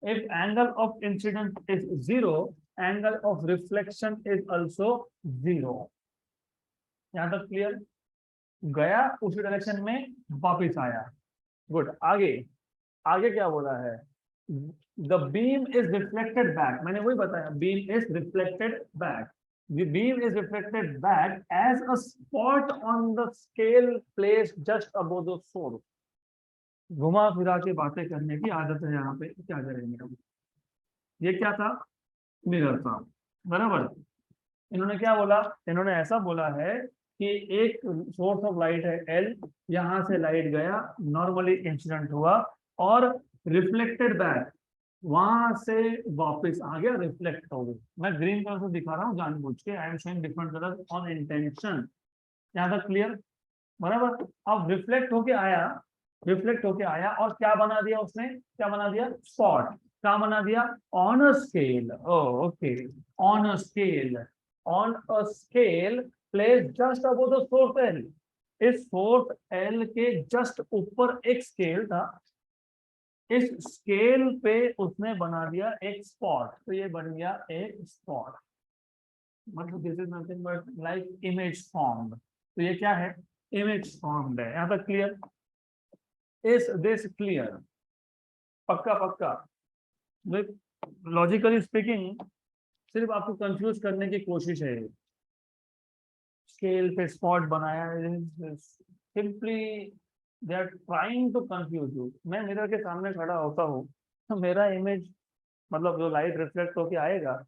Speaker 1: If angle of incidence is zero angle of reflection is also 0। यहां तक क्लियर? गया उसी डायरेक्शन में, वापिस आया। गुड। आगे आगे क्या बोला है? The beam is reflected back. मैंने वही बताया, beam is reflected back. The beam is reflected back as a spot on the scale placed just above the source. घुमा फिरा के बातें करने की आदत है यहाँ पे, क्या करेंगे हम? ये क्या था? मिरर था, बराबर। इन्होंने क्या बोला? इन्होंने ऐसा बोला है कि एक सोर्स ऑफ लाइट है एल, यहां से लाइट गया, नॉर्मली इंसिडेंट हुआ और रिफ्लेक्टेड बैक, वहां से वापस आ गया, रिफ्लेक्ट हो गई। मैं ग्रीन कलर से दिखा रहा हूँ जानबूझ के, I am showing different colour on intention. यहाँ तक क्लियर? बराबर। अब रिफ्लेक्ट होके आया, रिफ्लेक्ट होके आया और क्या बना दिया उसने? क्या बना दिया? स्पॉट। क्या बना दिया? On a scale. Okay, on a scale, on a scale place just above the source L. इस सोर्स एल के जस्ट ऊपर एक स्केल था, इस स्केल पे उसने बना दिया एक स्पॉट, तो ये बन गया एक स्पॉट। मतलब this is nothing but like image formed. तो ये क्या है? इमेज फॉर्म्ड है। यहाँ तक क्लियर? Is this clear? पक्का पक्का? लॉजिकली स्पीकिंग सिर्फ आपको कंफ्यूज करने की कोशिश है। स्केल पे स्पॉट बनाया, simply they are trying to confuse you. मैं मिरर के सामने खड़ा होता हूँ तो मेरा इमेज, मतलब जो लाइट रिफ्लेक्ट होके आएगा,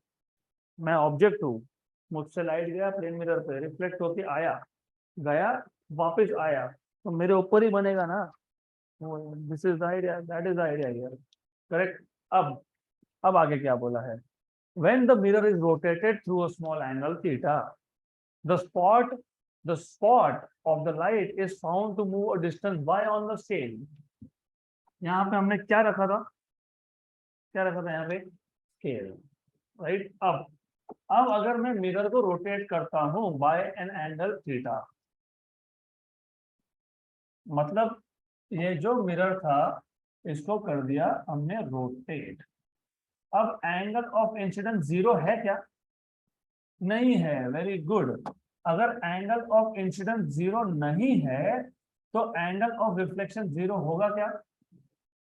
Speaker 1: मैं ऑब्जेक्ट हूँ, मुझसे लाइट गया प्लेन मिरर पे, रिफ्लेक्ट होके आया, गया, वापस आया, तो मेरे ऊपर ही बनेगा ना। This is the idea, that is the idea here. Correct. अब आगे क्या बोला है? when the mirror is rotated through a small angle theta, the spot the spot of the light is found to move a distance y on the scale। यहाँ पे हमने क्या रखा था? क्या रखा था यहाँ पे? Scale, right. अब अगर मैं मिरर को रोटेट करता हूं बाय एन एंगल थीटा, मतलब ये जो मिरर था इसको कर दिया हमने रोटेट। अब एंगल ऑफ इंसिडेंस 0 है क्या? नहीं है। Very good. अगर एंगल ऑफ इंसिडेंस 0 नहीं है तो एंगल ऑफ रिफ्लेक्शन 0 होगा क्या?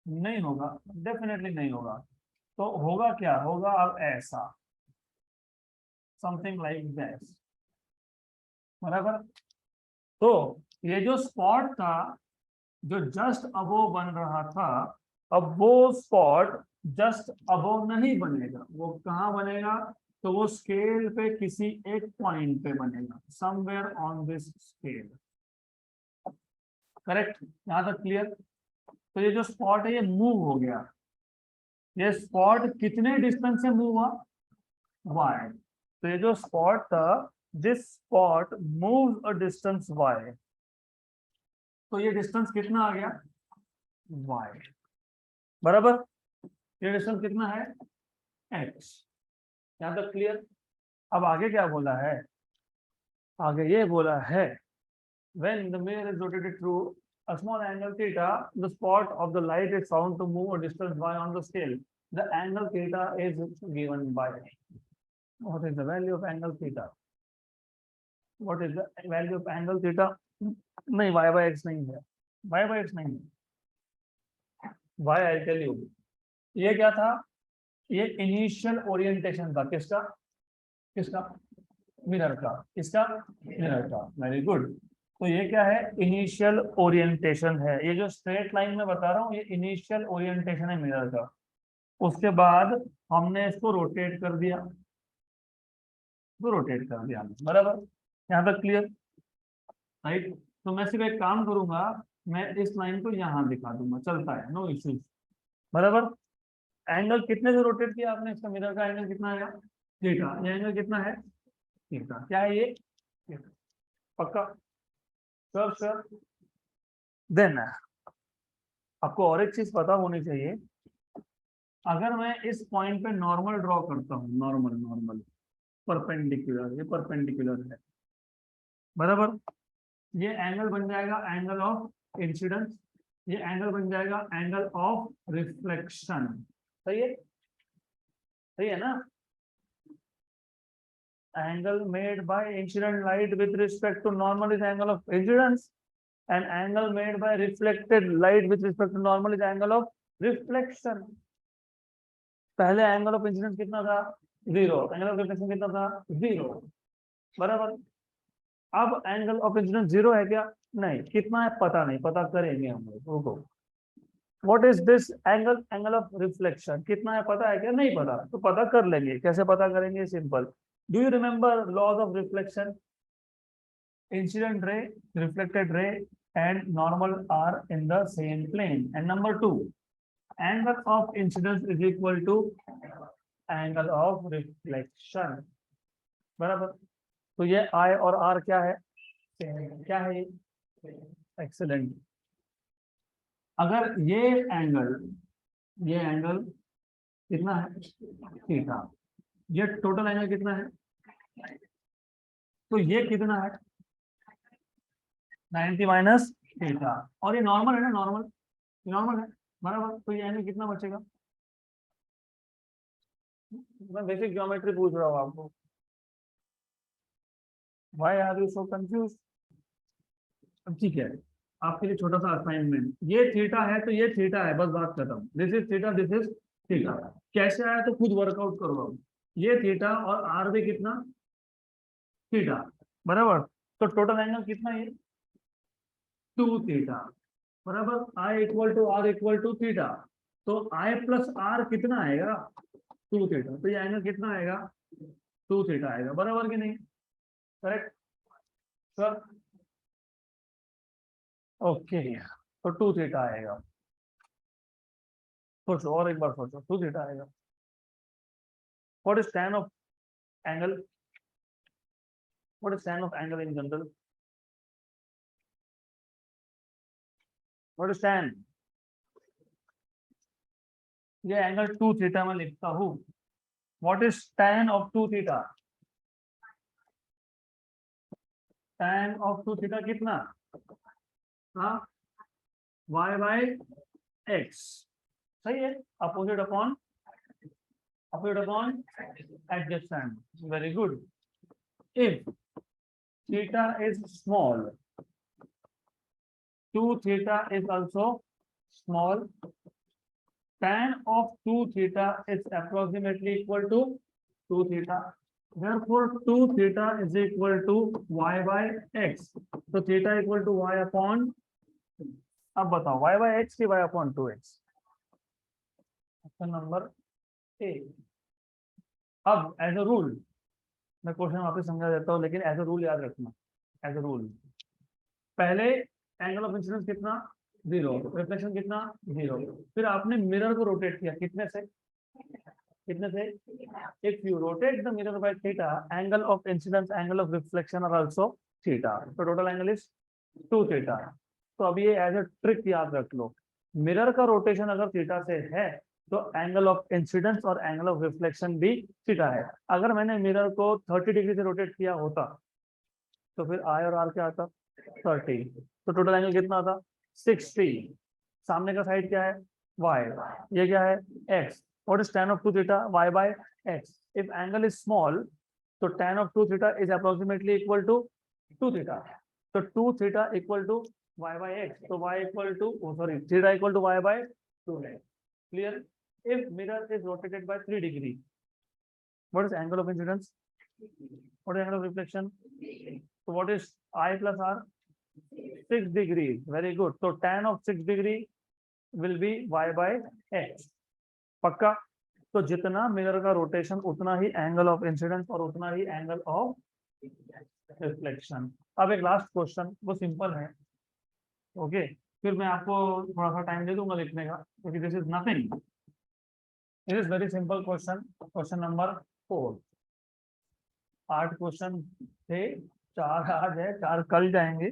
Speaker 1: नहीं होगा, डेफिनेटली नहीं होगा। तो होगा क्या? होगा अब ऐसा, समथिंग लाइक दैट, बराबर। तो ये जो स्पॉट था जो जस्ट अबोव बन रहा था, अब वो स्पॉट जस्ट अबोव नहीं बनेगा। वो कहाँ बनेगा? तो वो स्केल पे किसी एक पॉइंट पे बनेगा, somewhere on this scale. Correct? यहां तक क्लियर? तो ये जो स्पॉट है ये मूव हो गया। ये स्पॉट कितने डिस्टेंस से मूव हुआ? y। तो ये जो स्पॉट था, this spot move a distance y। तो ये डिस्टेंस कितना आ गया? y, बराबर। ये डिस्टेंस कितना है? x। यहां तक क्लियर? अब आगे क्या बोला है? आगे ये बोला है when the mirror is rotated through a small angle theta, the spot of the light is found to move a distance y on the scale. The angle theta is given by, what is the value of angle theta? What is the value of angle theta? नहीं, y by x नहीं है, y by x नहीं है। y I tell you, ये क्या था? ये initial orientation था। किसका? किसका? मिरर का। किसका? मिरर का। Very good. तो ये क्या है? इनिशियल ओरिएंटेशन है। ये जो स्ट्रेट लाइन में बता रहा हूँ ये इनिशियल ओरिएंटेशन है मिरर का। उसके बाद हमने इसको रोटेट कर दिया, तो रोटेट कर दिया हमने, बराबर। यहाँ तक क्लियर? राइट। तो मैं सिर्फ एक काम करूंगा, मैं इस लाइन को यहाँ दिखा दूंगा, चलता है, नो इश्यूज, बराबर। एंगल कितने से रोटेट किया आपने? इसका मिरर का एंगल कितना आया? थीटा। ये एंगल कितना है? थीटा। क्या है ये? थीटा। पक्का? Sure sure. देन आपको और एक चीज पता होनी चाहिए, अगर मैं इस पॉइंट पे नॉर्मल ड्रॉ करता हूँ, नॉर्मल नॉर्मल परपेंडिकुलर, ये परपेंडिकुलर है, बराबर। ये एंगल बन जाएगा एंगल ऑफ इंसिडेंस, ये एंगल बन जाएगा एंगल ऑफ रिफ्लेक्शन। सही है? सही है ना? angle made by incident light with respect to normal is angle of incidence, and angle made by reflected light with respect to normal is angle of reflection. पहले angle of incidence कितना था 0, angle of reflection कितना था 0, बराबर। अब angle of incidence 0 है क्या, नहीं, कितना है पता नहीं, पता करेंगे हम लोग, रुको। What is this angle, angle of reflection कितना है पता है क्या, नहीं पता, तो पता कर लेंगे। कैसे पता करेंगे, simple. Do you remember laws of reflection? Incident ray, reflected ray and normal are in the same plane. And number 2, angle of incidence is equal to angle of reflection, बराबर। तो ये I और R क्या है, क्या है ये, excellent. अगर ये एंगल कितना है थीटा, ये टोटल एंगल कितना है, तो ये कितना है 90 माइनस थीटा, और ये नॉर्मल है ना, नॉर्मल है, बराबर। तो ये एंगल कितना बचेगा, मैं बेसिक ज्योमेट्री पूछ रहा हूँ आपको, why are you so confuse. ठीक है, आपके लिए छोटा सा असाइनमेंट, ये थीटा है तो ये थीटा है, बस बात खत्म। This is theta, this is theta. कैसे आया तो खुद वर्कआउट करो अब। ये थीटा और आर भी कितना थीटा, बराबर। तो टोटल एंगल कितना है 2 थीटा, बराबर। I equal to R equal to theta, तो आई प्लस आर कितना आएगा 2 थीटा, तो ये एंगल कितना आएगा 2 थीटा आएगा, बराबर कि नहीं, करेक्ट सर, ओके। तो 2 थीटा आएगा, सोचो और एक बार सोचो, 2 थीटा आएगा। What is tan of angle, what is tan of angle in general, what is tan, ये एंगल 2 थीटा में लिखता हूँ। What is tan of 2 theta, tan of 2 theta कितना, हाँ y बाय x, सही है, opposite upon adjacent, very good. If theta is small, 2 theta is also small, tan of 2 theta is approximately equal to 2 theta, therefore 2 theta is equal to y by x, so theta equal to y upon, अब बताओ y by x की y upon 2x, option number A. अब as a rule, मैं question वापस समझा देता हूँ, लेकिन एज अ रूल याद रखना, एज अ रूल, पहले एंगल ऑफ इंसिडेंस कितना 0, रिफ्लेक्शन कितना 0, फिर आपने मिरर को रोटेट किया कितने से, if you rotate the mirror by theta, angle of incidence, angle of reflection are also theta, तो टोटल एंगल इज 2 थीटा। तो अभी ये एज अ ट्रिक याद रख लो, मिरर का रोटेशन अगर थीटा से है तो एंगल ऑफ इंसिडेंस और एंगल ऑफ रिफ्लेक्शन भी थीटा है। अगर मैंने मिरर को 30 डिग्री से रोटेट किया होता तो फिर आई और आर क्या आता 30, तो टोटल एंगल कितना आता 60। सामने का साइड क्या है y, ये क्या है x, what is tan of 2 theta, y by x। If angle is small तो tan of 2 theta is approximately equal to 2 theta, तो 2 theta equal to y by x, तो y equal to sorry theta equal to y by 2 है, clear. If mirror is rotated by 3 degree, what is angle of incidence, what is angle of reflection, so what is I plus R, 6 degrees, very good, so tan of 6 degree will be y by x, पक्का। तो जितना mirror का rotation उतना ही angle of incidence और उतना ही angle of reflection. अब एक last question, वो सिंपल है, ओके, फिर मैं आपको थोड़ा सा टाइम दे दूंगा लिखने का, क्योंकि this is nothing, it is very simple question, question number 4। 8 question थे, 4 आज है, 4 कल जाएंगे,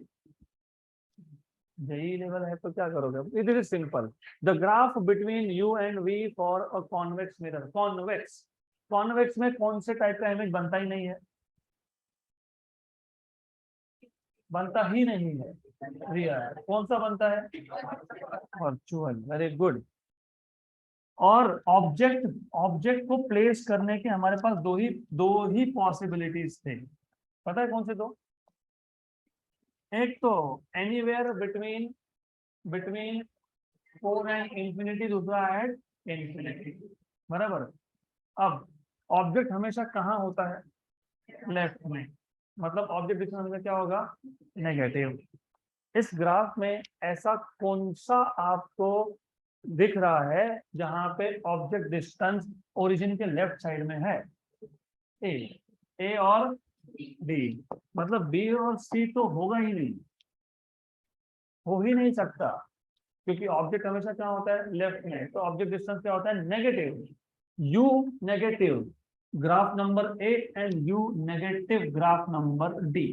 Speaker 1: जेई लेवल है तो क्या करोगे। It is simple, the graph between U and V for a convex mirror, convex में कौन से टाइप का इमेज बनता ही नहीं है, बनता ही नहीं है, रियल, कौन सा बनता है वर्चुअल, वेरी गुड। और ऑब्जेक्ट ऑब्जेक्ट को प्लेस करने के हमारे पास दो ही पॉसिबिलिटीज थे। पता है कौन से दो? एक तो anywhere between between 4 and infinity, दूसरा एट इंफिनिटी। बराबर। अब ऑब्जेक्ट हमेशा कहाँ होता है? लेफ्ट में। मतलब ऑब्जेक्ट डिस्टेंस में क्या होगा? नेगेटिव। इस ग्राफ में ऐसा कौन सा आपको दिख रहा है जहां पे ऑब्जेक्ट डिस्टेंस ओरिजिन के लेफ्ट साइड में है? ए और बी। मतलब बी और सी तो होगा ही नहीं, हो ही नहीं सकता, क्योंकि ऑब्जेक्ट हमेशा क्या होता है? लेफ्ट में। तो ऑब्जेक्ट डिस्टेंस क्या होता है? Negative. You negative graph number A and you negative graph number D.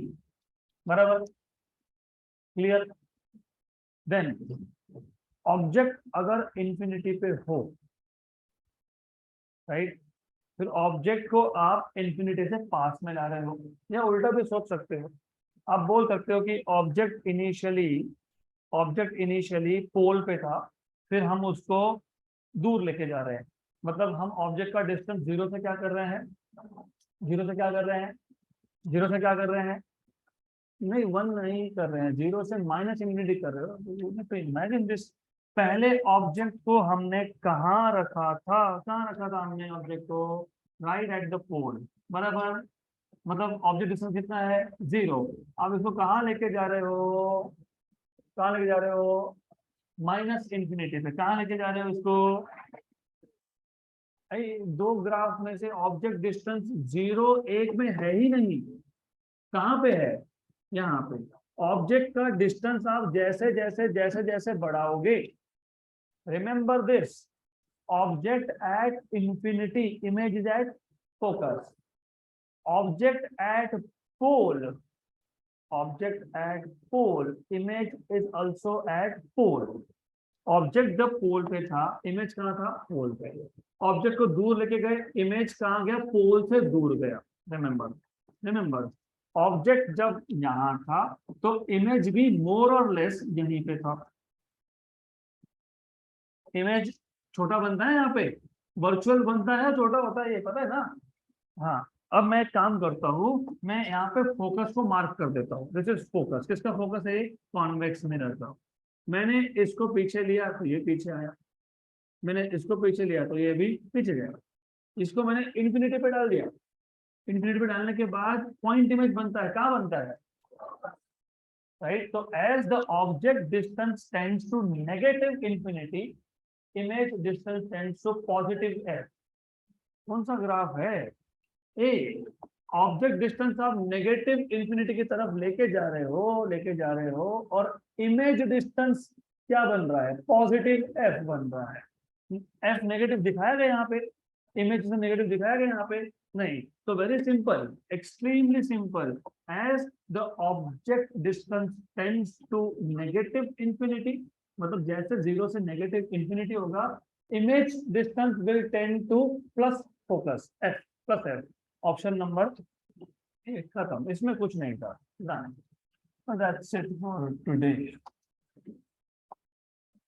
Speaker 1: बराबर। क्लियर? देन ऑब्जेक्ट अगर इंफिनिटी पे हो, राइट, फिर ऑब्जेक्ट को आप इंफिनिटी से पास में ला रहे हो, या उल्टा भी सोच सकते हो। आप बोल सकते हो कि ऑब्जेक्ट इनिशियली पोल पे था, फिर हम उसको दूर लेके जा रहे हैं। मतलब हम ऑब्जेक्ट का डिस्टेंस जीरो से क्या कर रहे हैं? जीरो से क्या कर रहे हैं? जीरो से क्या कर रहे हैं? नहीं, वन नहीं कर रहे हैं, जीरो से माइनस इंफिनिटी कर रहे हो। तो इमेजिन दिस, पहले ऑब्जेक्ट को हमने कहाँ रखा था? कहाँ रखा था हमने ऑब्जेक्ट को? राइट एट द पोल। बराबर। मतलब ऑब्जेक्ट डिस्टेंस कितना है? जीरो। अब इसको कहाँ लेके जा रहे हो? कहाँ लेके जा रहे हो? माइनस इंफिनिटी पे। कहाँ लेके जा रहे हो इसको? भाई दो ग्राफ में से ऑब्जेक्ट डिस्टेंस जीरो एक में है ही नहीं। कहाँ पे है? यहाँ पे। ऑब्जेक्ट का डिस्टेंस आप जैसे जैसे जैसे जैसे बढ़ाओगे, remember this, object at infinity image is at focus, object at pole, object at pole image is also at pole. Object जब पोल पे था, इमेज कहाँ था? पोल पे। ऑब्जेक्ट को दूर लेके गए, इमेज कहाँ गया? पोल से दूर गया। रिमेंबर, रिमेंबर, ऑब्जेक्ट जब यहाँ था तो इमेज भी मोर और लेस यहीं पे था। इमेज छोटा बनता है यहाँ पे, वर्चुअल बनता है, छोटा होता है, ये पता है ना? हाँ। अब मैं एक काम करता हूँ, मैं यहाँ पे फोकस को मार्क कर देता हूँ। This is focus. किसका फोकस है? कॉन्वेक्स मिरर का। मैंने इसको पीछे लिया तो ये पीछे आया, मैंने इसको पीछे लिया तो ये भी पीछे गया। इसको मैंने इन्फिनिटी पे डाल दिया। इन्फिनिटी पे डालने के बाद पॉइंट इमेज बनता है। कहाँ बनता है? राइट। तो as the object distance tends to negative infinity, image distance tends to positive F. कौन सा ग्राफ है? ए। ऑब्जेक्ट डिस्टेंस आप नेगेटिव इंफिनिटी की तरफ लेके जा रहे हो, और इमेज डिस्टेंस क्या बन रहा है? पॉजिटिव एफ बन रहा है। एफ नेगेटिव दिखाया गया यहाँ पे, इमेज से नेगेटिव दिखाया गया यहाँ पे? नहीं। तो very simple, extremely simple, as the object distance tends to negative infinity, मतलब जैसे जीरो से नेगेटिव इंफिनिटी होगा, image distance will tend to plus focus F, plus F. Option number खत्म, इसमें कुछ नहीं था। That's it for today.